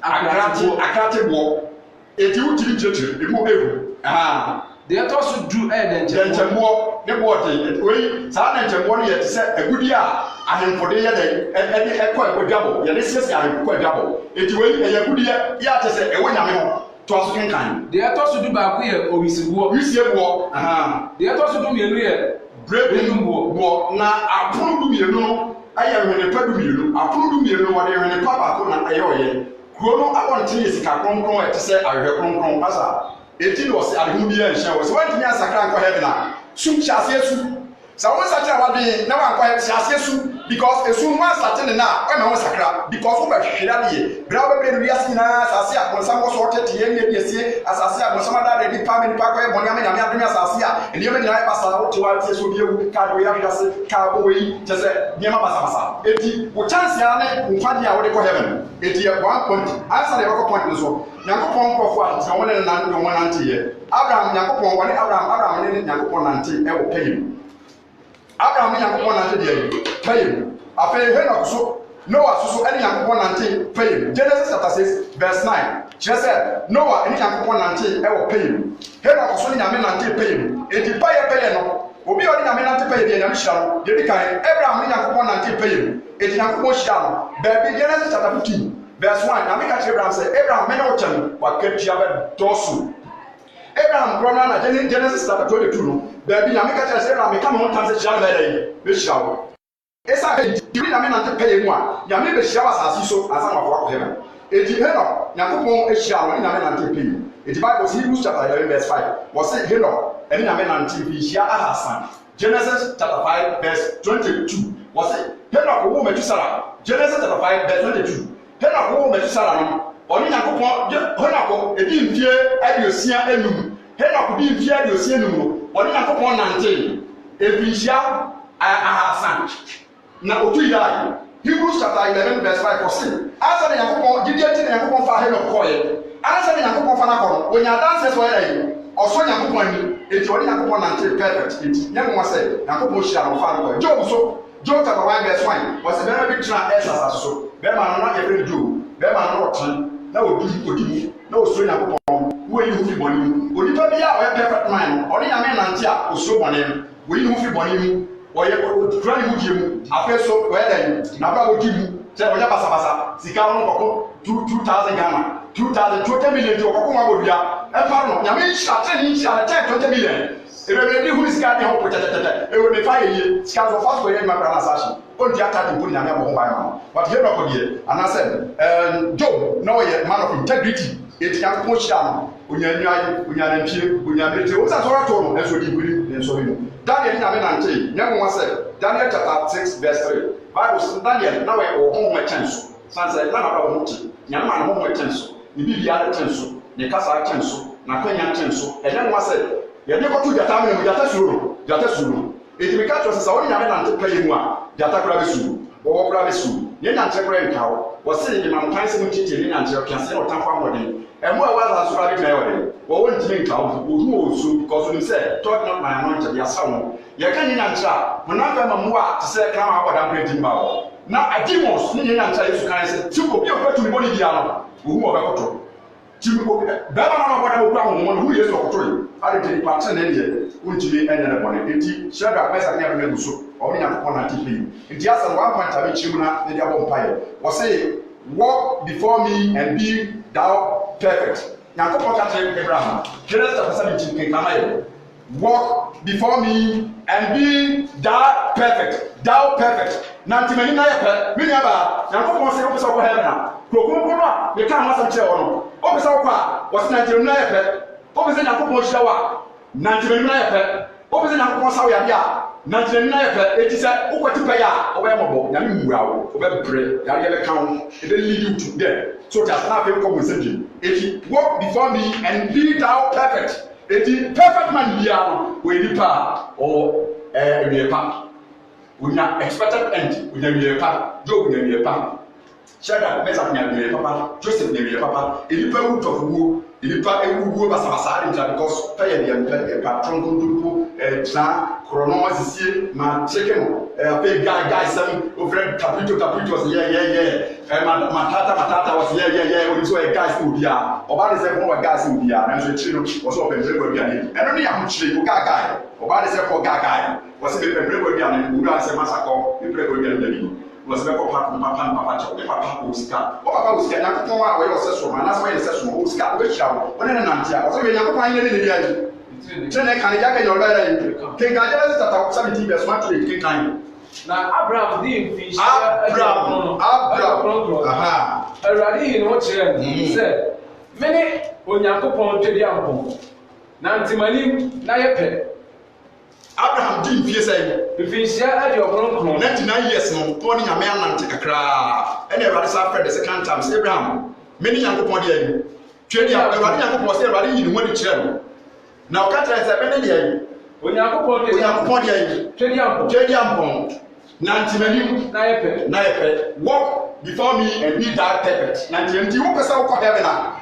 C: Akati war. If you teach it, you move. The also drew Ed and more, the water, way, San and Money to set a good year, and for the other, and quite double. Yes, quite double. If you wait a good year, yeah, to say a winner. Trusting kind. They are also do back here or we see war. They are also do me breaking war. Now, I prove you know, I am in a pebble, I prove you know what I am in a papa, I Chrono, I want to see Kakron to say I have come from. It was a Hudia and Showers. When you ask a crank for heaven, soon shall see. So once I tell you, now I'm quite shall because as soon as I tell you now, I'm a sacra, because over Shirley, Bravo Riasina, as I see, when some was sorted to as I see, when some other department, Parkway, Monaman, and Yasia, and even I pass out to our test with you, Carboy, Cowboy, just a Yamasa. It would chance Yane, who find out for heaven. It is one point, answer the other point as well. Yakupon for what, someone and one auntie. Abraham, Yakupon, one Abraham, and Yakupon auntie, I will pay him. Abraham Yakupon auntie, pay him. I pay him so. Noah so any Yakupon auntie, pay him. Genesis chapter 6, verse 9. She said, Noah any Yakupon auntie, I will pay him. Henok so any auntie, pay him. If you pay no, will be only auntie pay the initial. The Abraham Yakupon auntie, pay him. It's Yakupon shall. Baby Genesis chapter 15. Verse 1, I make Abraham say, Abraham, many of them were kept here dorsal. Abraham, Brother, Genesis chapter 22, baby, I make Abraham become one time the child they shall. It's a giving a man to pay one. You may be showers as you saw as I'm of heaven. If you head up, Yakupon a shower in a man to pay. If the Bible Hebrews chapter 11, verse 5, was it head up, and in a man to be share as son. Genesis chapter 5, verse 22, was it head up a woman to Sarah. Genesis chapter 5, verse 22. Hena ko me tsara no oni Yakupon hena ko edi mfie aduosia enum hena ko di mfie aduosia enum no oni Yakupon nante ebihia ahasan na otu idai Hebrews chapter 11 verse 5 for sin asa na Yakupon gidiati na Yakupon fa hena ko ye asa na Yakupon fa na ko onya dances so ye oso Yakupon ni eti oni Yakupon nante perfect eti nyamo say Yakupon shira no fa no Job so Job chapter 1 verse 1 was a very big trap as so Bema no every do. Bema no rotten. Na odi na oso Yakupon. Wo yi hu fi boni mu. Onipa bia o perfect mind. Oni na me nante a oso boni mu. Wo yi hu fi boni mu. O ye o try mu die mu. Afeso we dan. Na ba odi mu. Se o ya basa. Sika no kokko 2000 Ghana. 2020 million to kokko ma bodua. E fa no. Nyame nhyate ni nhyate 20 million. Ebebe hu sika ni ho potetete. E wo me fa ye. Sika so fast go ye ma pra na sashi. On the attack in putting a number one. But here, and I said, Job, no man of integrity. It's young Posham, Unya, who's a Toraton, and so he will, and so you. Daniel Naminante, never once said, Daniel chapter 6, verse 3. Bible says, Daniel, now or home my chance. Sunset, none of our motive, young man home my chance. bibi ya ten so ne kasa ten so na kwanya ten so e dan wa se ye de ko tu jata me mu jata suru eti me ka to se woni nyame na nte pa mu a jata kura be suru wo kura be suru ne na nte kura nkawo wo se ne mam kan se mu tete ne na nte okiase no tan kwa modern e mo wa za so ra be na yo de wo won ntime nkawo wo hu wo so because you say talk not my anointed ya sawo ye kan ni na ntra mo na ba ma mu a te se kan wa boda bredi ma wo na adimos ni na ntra Yesu kan se ti ko bi o petu ni boni bia no wo hu wo be koto ti ko be ba na boda wo kura ho mo hu Yesu koto yi ade de pattern na die untimi enya na boni enti shada pesa nya be guso o ni akọ na tipi enti asa one point abi chimu na de abo mpaye wo say walk before me and be thou perfect Nyankopon ka tell Abraham Genesis chapter 17 ken kama walk before me and be thou perfect na ntimani na yepe me nya ba Nyankopon say opesa ko heaven na krokonko a me ka ma sam che wo no opesa ko a wo se na ntimani na yepe opesa Nyankopon hira wa na ntimani na yepe opesa Nyankopon sawo ya bia na ntimani na yepe eti se ukoti pe ya obe mobo nyame muwa wo obe bre ya ye be kan e be lead you to there so that na fe ko mo se eti walk before me and be thou perfect eti perfect man bia no we ni pa o we pa unya expected end unya we pa Job unya we pa Shadrach Meshach unya we papa Joseph unya we papa eni pa wu tofuwo eni pa ewuwo basabasa ade because pay the patron go tran chrono sisie ma chicken pay guy some over capito was matata was we so a guys who bia oba de say ko guys who bia na so chiro was open very well bia ni eno ni am chire ko guy oba de say ko guy was be very well bia ni uru ase masako be very well bia ni was be ko papa cho be papa ko sika o papa ko sika na ko wa we so so ma na so we so so o sika o be chira o ne na ntia o so we nya ko pan ne ne dia ni tene kan ja ke yo ba ra ni ke ga ja se tata 17 verse 1 to 8 ke kan
D: na Abraham di fish
C: Abraham aha
D: Eradi yi no chere se mene Onyankopon twedi ampo na ntimani na yepe
C: Abraham di fie say
D: Ephesians ade okronkron
C: 99 years no to ni nyame anante kakra ene Eradi sa after the second time Abraham many Nyankopon de ayi twedi Eradi Nyankopon say Eradi yi ni woni chere no na o ka tell say mene de ayi
D: Onyankopon de
C: ayi twedi ampo na ntimani
D: na yepe
C: walk before me and be thou perfect na ntimani wo pesa wo ko heaven na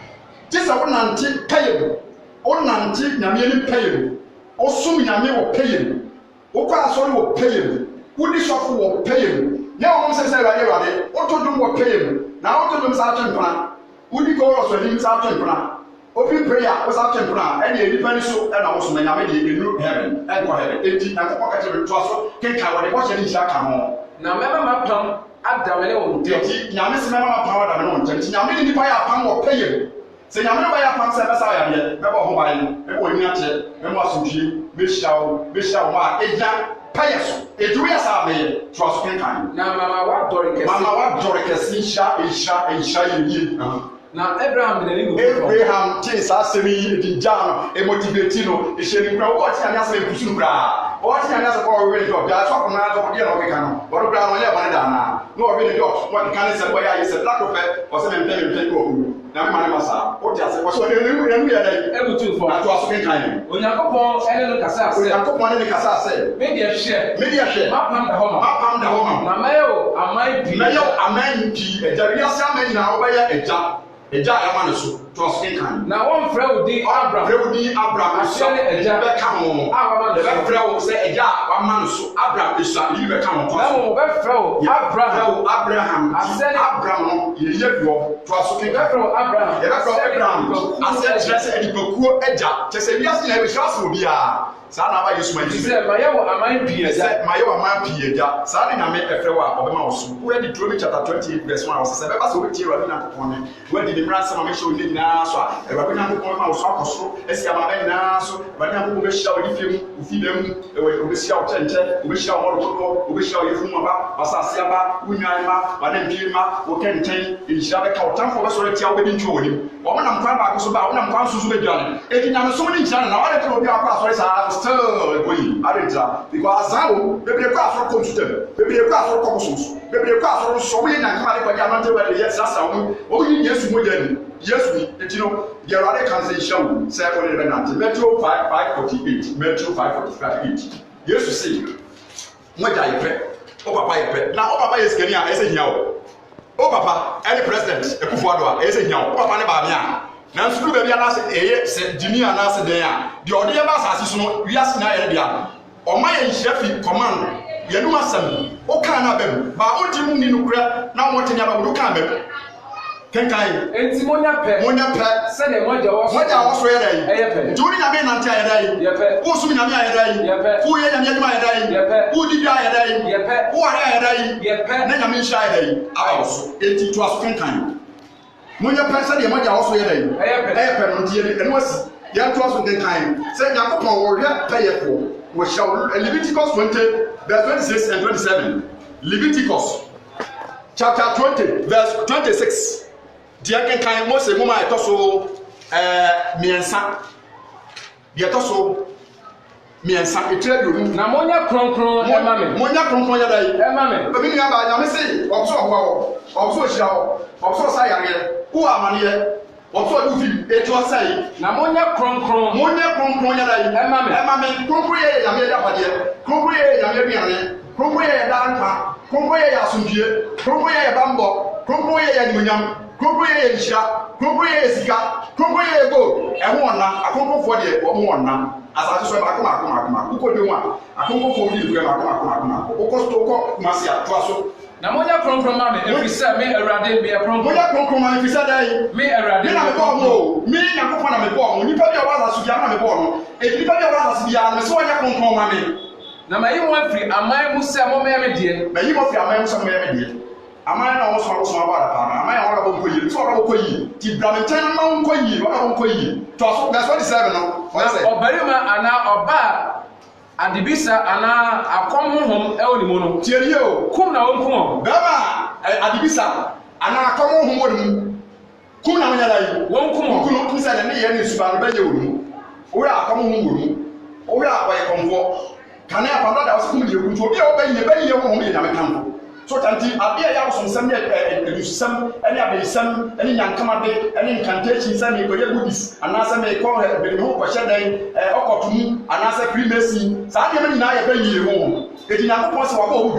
C: tisa wo nante payem wo nante nyame ni payem o sum nyame wo payem wo kwa asori wo payem wo di sofo wo payem ne wo mo se Erade wo to dum wo payem na wo to dum sa twempana wo di ko ro so ni sa twempana open prayer wo sa twempana e de nipa ni so e na wo so nyame de enu heaven e ko heaven enti na ko ka tebe to so kenka wo de wo che ni sha ka ho
D: na mema mapam adamene wo nti
C: nyame se mema mapam adamene wo nti nyame ni nipa ya pam wo payem se nyame no ba ya pam se be sa ya de be bo ho ba ni e bo ni ate e mo asotwie be shawo ma eja payeso edu ya sa be trust kenka
D: na mama wa dore kesi
C: insha yi
D: na Abraham de ni
C: Abraham tin sa semi edinja no e motivate no e sheri kra wo ti anya sa e kusu kra o ti anya sa ko we do ja so ko na do dia no ke kan o do kra no le ba da na no we do what kan se boy ayi se black prophet o se me ko na me mane masa o ti ase ko so ne ne ya dai
D: e butu fo
C: na to aso ke kan
D: Onyankopon ene no kasa ase
C: Onyankopon ene kasa ase
D: media share mapam da homa na mayo amai pi
C: e jari asa amai na o ba ya eja ya no so to aso kan
D: na won frɛ wo di Abraham
C: so eja be ka ho be frɛ wo se eja wa ma no so Abraham isa yi be ka ho to
D: na mo be frɛ wo
C: Abraham Abraham no ye bio to aso kan be frɛ wo Abraham ase dress edipokuo eja chese biase na be shaso bia sa na ba Yesu ma Yesu
D: se mayewo aman pie
C: eja sa ni na me efrɛ wo a obema wo so we di Deuteronomy chapter 28 verse 1 se be ba so we tie Awurade Nyankopon ne we di nimra se ma me hye oni nyina so a Awurade Nyankopon ma wo so akosoro esi ama ba nyina so Awurade Nyankopon be hye wo di fiem ufi dem we hye wo tente we hye wo rokodo we hye wo yefu ma ba asase aba unwan ma ba na mpie ma wo kenten ehira be ka wo tamfo be so retia wo be di ntwo woni wo na mkwan ba ko so ba wo na mkwan so so be dwane edi nyame so ni nhira na wo de to obi akwa so sa
B: still going. Arrange because Asawo, baby, the class for computer, baby, the class for consoles, baby, the class for so many and come by Yamante where the yes, Asawo, yes, yes, you know, your other cancellation, 7 Metro 548, Metro 548. Yes, you see, what I pray, oh, Papa, now, Papa is getting out as a young. Oh, Papa, any president, a Kufuadua, as a young, Papa Nebamia. Now, school baby, and I said, Jimmy and I said, the audio bus as you know, we are Sina. Or my Sheffield command, Yanuasan, O Canabem, but ultimately, now what in your look at Kenkai, and Simonia Pet, said a mother was ready. Julie Amen until I die, Usumina die, who die, who did die, who I die, then I mean shy, also, it was Kenkai. Monya person the mother also here. And was young to us with the time. Said Yakupon or pay for. We shall Leviticus 20, verse 26 and 27. Leviticus chapter 20, verse 26. Diaken kind most a woman I tosso miensa. The tosso miensa. It tell you.
D: Namonia Kron, Monia Kron, Mammy. But me about Yamisi, also shall, also say. Who are many? What sort of it was say? Namonia Kron, Monia Kron, Mammy, Concrete, Yamia, Concrete, Yamian, Concrete, Danka, Concrete, Yasunjia, Concrete, Bambo, Concrete, Yamuyam, Concrete, Sha, Concrete, Sika, Concrete, go, and one now, I come for the one now. As I said, I who could do one? I come for you, who cost to Masia, Twasso. Namonia Kron, Mammy, if we said me a radin be a prom, if we said me a radin, me and Kupana me born, you probably was as Yama born, if you probably was as Yama, so I come from Mammy. Now, my one free, a man who said, Mammy, dear, but you must be a man, some Mammy. A man also about a man, a man all about you, so about you, T. Bramington, Mount Coyi, what about Coyi? That's what is 7. Or Berima, and now or Bar. And the Bisa and I come home early mono. Tio, come now, come on. Baba, at the Bisa, and I come home. Come now, won't come on. Come said any spell by you. We are coming home. We are by comfort. Can I have another school you to be obeying the belly of home in American? So, Tanti, I be a some any of some, any young command, any incantation, some goodies, and as I may call her, but no question, or to me, and as a Freemason, Sandy and I are paying home. It is not possible,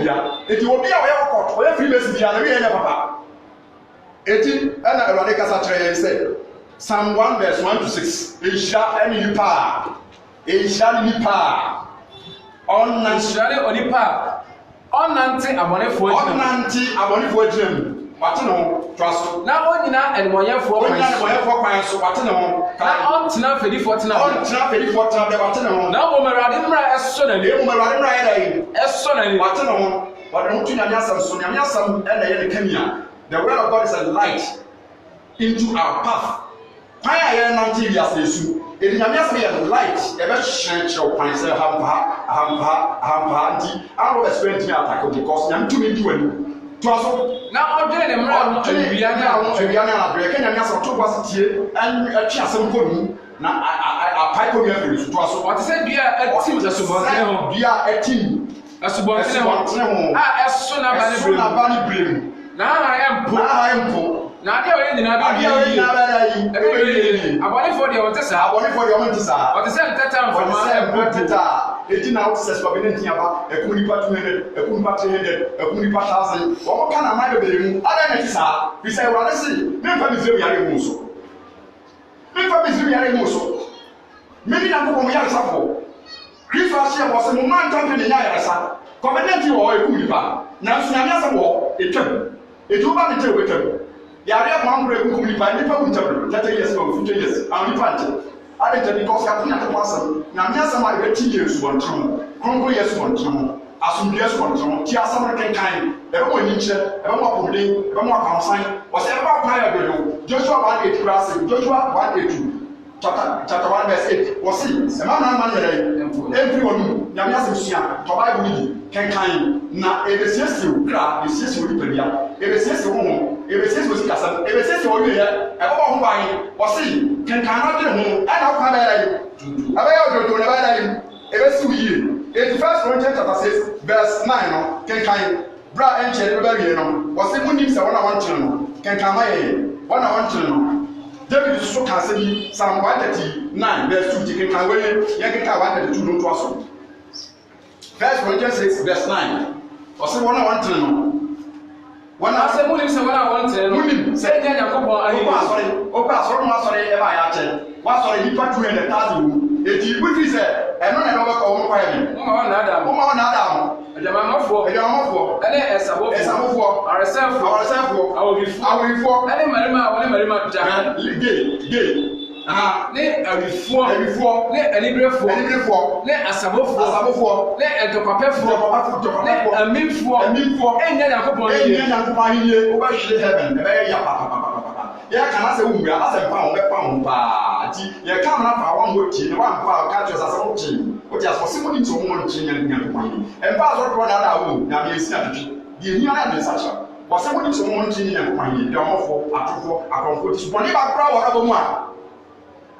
D: it will be a way of court, where Freemason be a real papa. 18 and a Radicas said, Psalm 1 verse 1 to 6, it shall any power, it shall any power, on naturally on the power. Onanti abonefo agem wate no twaso na onyina enmoyefo kwan so wate no na ontina fedifo tena be wate no na omerade mra eso na le omerade mra yedai eso na le wate no wade no tunya nyasam so nyasam na ye kamia. The word of God is a light into our path. Why are you not TV as they sue? It is a light, ever shine your pines, hampa, I will explain to you attack because I'm too into it. Now, I'm doing a man to Viana, breaking a mass of 2 was here and a chance of good. Now, I pipe on your face. What said, dear, a team as a team. As soon as I bring. Now I am poor. Now they are in the I for the Ontessa. What is that time for my it now says for being about a Kunipa 200, a Kunipa 300, a Kunipa 1,000. What kind of mind of the other than sir? We say, well, let's see. Memphis is very muso. Memphis is very muso. Many of them are supple. Christmas was a man talking in Yasa. Covenant or a Kunipa. Now, Sunayasa war, it took. It will not be with them. The area of one great woman by the Pavunta, 30 years ago, 50 years, I'm planted. I did because I think person. Now, yes, I get 2 years one true, Congo yes one true, Asum yes one true, Tiasa can kind, everyone in check, everyone pudding, everyone consign, was ever tired. Joshua 1:8 classic, Joshua 1:8. Chapter 1 verse 8 was see a man everyone Yamiasia, Tobai Widi, can kind, now if it's yes to grab, it's yes to Wikipedia, if it's yes to home, if it's yes to Castle, if it's yes to all here, about why was see, can cannot get home, and I'll come at you. I will do never. ebesi uye 81 Corinthians chapter 6 verse 9 no kenkan bra enche be wie no wose munim se wona wonkyere no kenkan ma ye wona wonkyere no David so ka se ni Psalm 139 verse 2 kenkan we ye kenkan 132 no to aso 1 Corinthians 6 verse 9 wose wona wonkyere no wana
C: se munim se wona wonkyere no
D: munim
C: se nya Yakobon ayi
D: o pa asori e ba ya che wa sori ni pa 200,000 eti wifi se eno na no ko mo kwa ye
C: mo ma na adam ejamamafo ene esabofo aresafo awifo ene marima ja ne awifo ne enibrefo ne asabofo ne edopapefo ne amimfo enya Yakobon
D: ye o ba hwe heaven e ba ya papa ya kana se umra asa mpa o be pa o pa ti ye ka na pa wa mo ti ne wa mpa ka jo sa sa mo ti o ti aso se mo ni to mo no ti nya kwan e mpa so ko na da wo na me esi atwi ye ni na de sa cha wa se mo ni to mo no ti nya kwan ye de omofo atofo akonfo ti boni ba kra wa ba mu a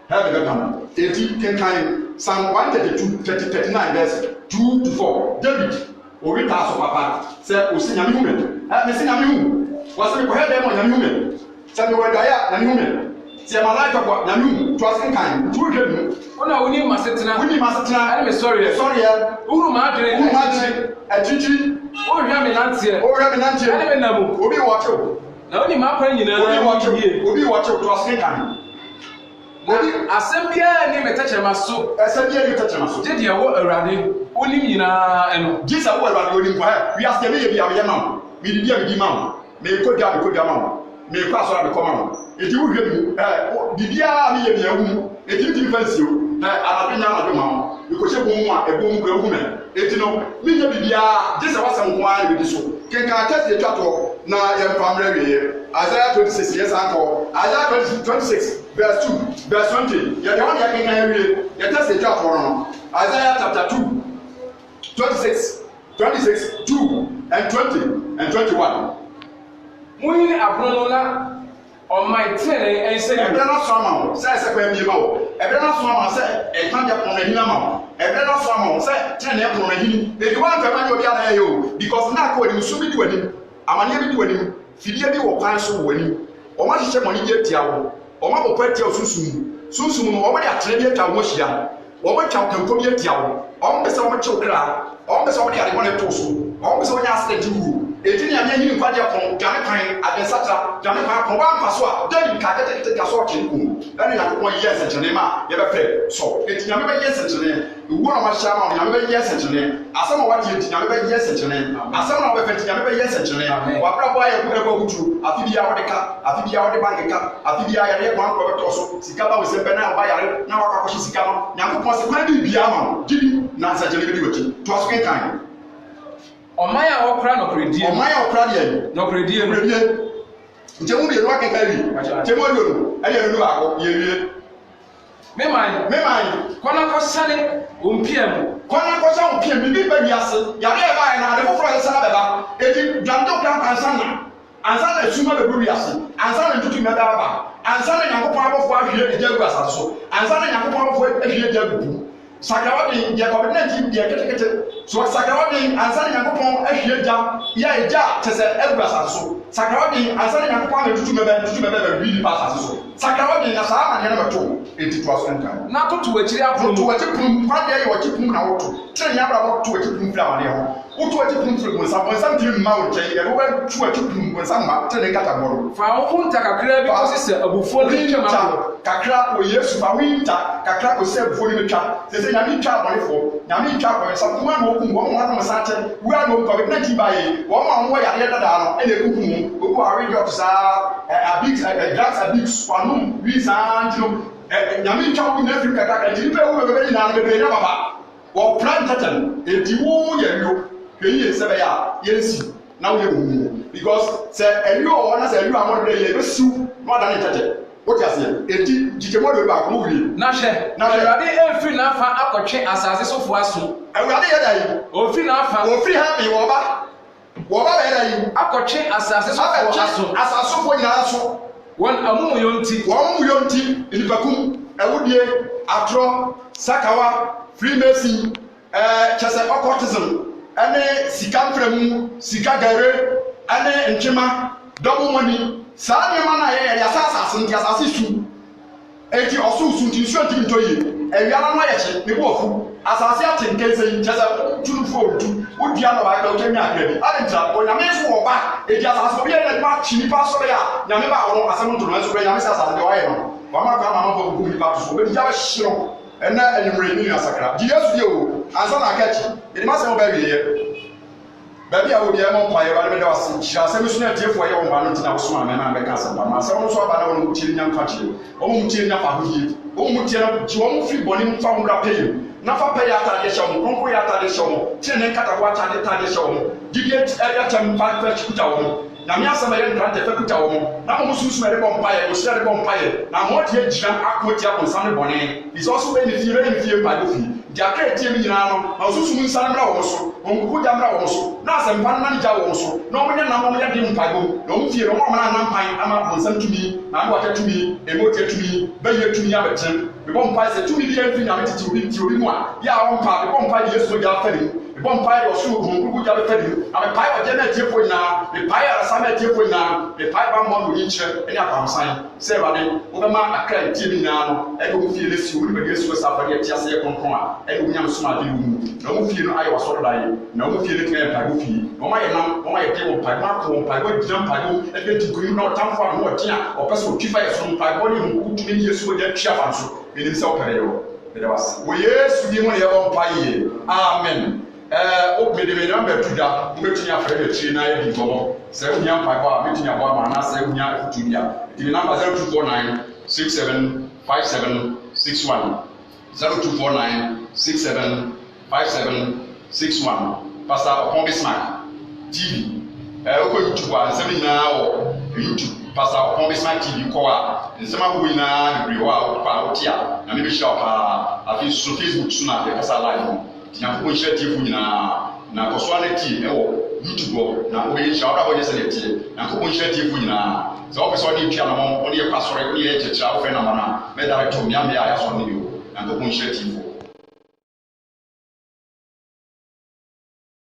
D: ha be ga eti kenkan Psalm 132 39 verse 2 to 4 David o ri ta so papa se o si nya mi hu me me si nya mi hu wa se ko he de mo nya mi hu me se me wadaya na mi hu me se malaika kwa na mi to asen kan tu hwemu
C: ona woni masetena
D: ene
C: me sorry
D: ya
C: uru ma adwene
D: achichi
C: o hwa me nantie ene me namu
D: obi wacho
C: na woni ma kwa nyina
D: obi wacho to asen kan
C: obi asembia ni metachema so
D: asembia ni metachema so
C: je dia wo awrade onim nyina eno
D: jisa wo awrade onim kwa wi ase me ye bia me ma mi di bia me di ma me ko dia ma me kwa so na me koma no eti wo hwemu bibia me ye bia hu eti ti fancy o anabenya na dwuma ho ikoche bomu a ebomu kwa hu me eti no me nya bibia jisa wasam kwa na bi so kenka test de twato na ye famre wiye Isaiah 26 yes anko Isaiah 26 verse 2 verse 20 ye de won ya kenka wiye ye test de twato no Isaiah chapter 2 26 2 and 20 and 21
C: Muni abrono na on my tene en se
D: ebe na so ama o se kwa mi ma o ebe na so ama se e kan ja pon na ma o ebe na so ama o se tene e pon na hini e di wan fa ma obi ala ye o because na ko ni so bi di wani amane bi di wani fidie bi wo kwan so wani o ma hye moni je tia wo o ma bo patia susum no o ma ya tere bi atwa wo hia o ma twa kanko bi atia wo o ma se o ma chew kra o ma se o de ade wona to so o ma se o nya accident wu eti ni anya hini kwaje pon dwane kan adesatra dwane kan pon ba mfa so a David ka tete ka so kenku ene ya ko yes enchene ma ye be pre so eti nya me be yes enchene wo na ma sha ma nya me be yes enchene asama wa ti eti nya me be yes enchene asama na we fe ti nya me be yes enchene wa bra bo aye ku ebo hutu afi bia wo de ka afi bia wo de bank ka afi bia ya re kwan ko be to so sika ba we se be na ba ya re na wa ka ko sika no nya ko se kwan bi bia ma gidi na sa jele bi wati to aso kan
C: Omaya okra no kredie.
D: Omaya okra de.
C: No kredie.
D: Nje mu bi no aka kari. Nje mo lo. Aye no ako ye wie.
C: Me man. Kona ko sane ompiem.
D: Kona ko sane ompiem bi ba wiase. Ya re ba na de foforo ye sana beba. Edi dwanto plan ansana. Ansana suma be bu wiase. Ansana ntutu me da ba. Ansana Yakobon abofo ahwe e jagu asaso. Ansana Yakobon abofo ahwe jagu. Sakrawadi ya COVID-19 dia kete so sakrawadi ansana Yakobon ahwe jam ya eja tese egura so sakrawadi ansana Yakobon na tutu mebe really pass so sakrawadi na saa na na to etitu aso nkan
C: na to wachiri apro
D: to wachipum kwa dia ye wachipum na woto tire ya bra to wachipum fla ma ne ho woto wachipum fla mo sam tiri ma wo che ye wo to wachipum mo sam ma tire kata goro
C: fa wo nta kakra bi ko sese abufo ni twema
D: kakra o Yesu fa winta kakra o se abufo ni twa se nyame twa bonefo nyame twa ko sa kuma no okum wo mo no sache wo a no COVID-19 baye wo ma wo yare dada no e le kukum wo ko are job sa a big drugs a big spanum we sanjino nyame twa wo na Africa kaka ji pe wo be nyina no be na baba wo plan tatan e di wo ye yo hwe se be ya yensi na wo ye wo because se elu o na se elu amon be ye be siu no da ne tete what you say eti jikemo do ba ko wi
C: na hye awurade efiri na fa akotwe asase so fo aso
D: awurade ye dai
C: ofiri na fa
D: ofiri ha bi wo ba be dai
C: akotwe asase so fo aso
D: asaso fo nyina so
C: won amumu yonti
D: nipakum ewudie atro sakawa
C: freemason kyese occultism ene sika mfremu sika gare ene ntwema double money saa nneɛma na yɛ asase nti asase su eti ɔso nti nsuo nti ntoyi ewiara no ayɛkye ne bo ofu asase ate nkese kyese tunfo otu wodua na wa ka otwemi akrabi adentra onyame so wɔ ba eti asase obi yɛ ma chini pa so ya nyame ba wɔn asɛm nto no nso nyame sɛ asase de ɔyɛ no wama ka mama bɔ gugu nipa so obi gya hyerɛ ɛna enyimre ni asakra di yesu ye o ansa na akachi edi ma sɛ wo ba wiye baby a obi am mpaye ba me da wase hyira sɛ me so na tiefo yɛ wo ba no ntina wo so ma me na bɛka asɛm ba ma sɛ wo so aba na wo no tie nya mfa kyerɛ wo mu tie nya fa ho yie wo mu tie na ji wo mu fi bɔne mfa wo ra pɛyi na fa pɛyi atade hyɛ wo konko yɛ atade hyɛ wo tie ne nkata wo atade hyɛ wo gidi atam fa fa kuta wo na me asɛm yɛ nkrante fa kuta wo na mo musu de bɔ mpaye wo sira de bɔ mpaye na mo tie gyina akoti abonsa ne bɔne is also when if you pa go fi jakre tie mi nyina no na osusu nsa mra wo so onkuku ja mra wo so na asɛmpa no ja wo so na omo nya na mo nya de mpago na omo fie no mo na nampan ama bonsam tumi na ndo ata tumi emote tumi baye tumi abetem me bɔ mpa sɛ tumi bi amfi nyame titi obi ti obi mu a ya wo mpa me bɔ mpa Yesu ja fari me bɔ mpa yɛ so onkuku ja fari na me pai ɔje na tie fo nyina me pai arasa na tie fo nyina me pai ba mo no ni kyerɛ ɛne akwamsan sɛ bade wo bɛma akra tie mi nyina no ɛde wo fie le si wo ni Yesu sa fari ɛtia sɛ yɛ konkron a ɛde wo nyam so ma de wo na wo fie no ayɛ wasɔre dae na wo fie no tena mpago fie na wo nam wo yɛ de wo mpago akɔ wo mpago gyina mpago ɛde ti kuru na ɔtamfo a no ɔtea ɔpɛ sɛ otwifa yɛ so mpago ne nkuku tumi ne Yesu wɔde atwa fa so enim sɛ ɔpɛ yɛ wo ɛde wase wo Yesu di mu ne yɛ bɔ mpae amen o me number 2 da metuni afre be chi na yɛ di gomo sɛ wo nya mpago a metuni abo ama na sɛ wo nya afutu bia di number 0249 675761 0249 675761 Pastor Opon Bismarck TV oko YouTube a nsɛm nyinaa wɔ YouTube Pastor Opon Bismarck TV kɔ a nsɛm ahụ nyinaa bebree hɔ a pa wotia na me be hyira pa afi so Facebook so na yɛ kasa live no tia ko hyira TV nyinaa na kɔso ana TV ɛwɔ YouTube hɔ na wo yɛ hyira ɔda hɔ yɛ sɛ ne tie na ko hyira TV nyinaa sɛ wo pɛsɛ ɔde tia na mo ɔde yɛ pasɔre ɔde yɛ kyerɛkyerɛ wo fɛ na mana me director mi ame a yɛ so ne bio na ko hyira TV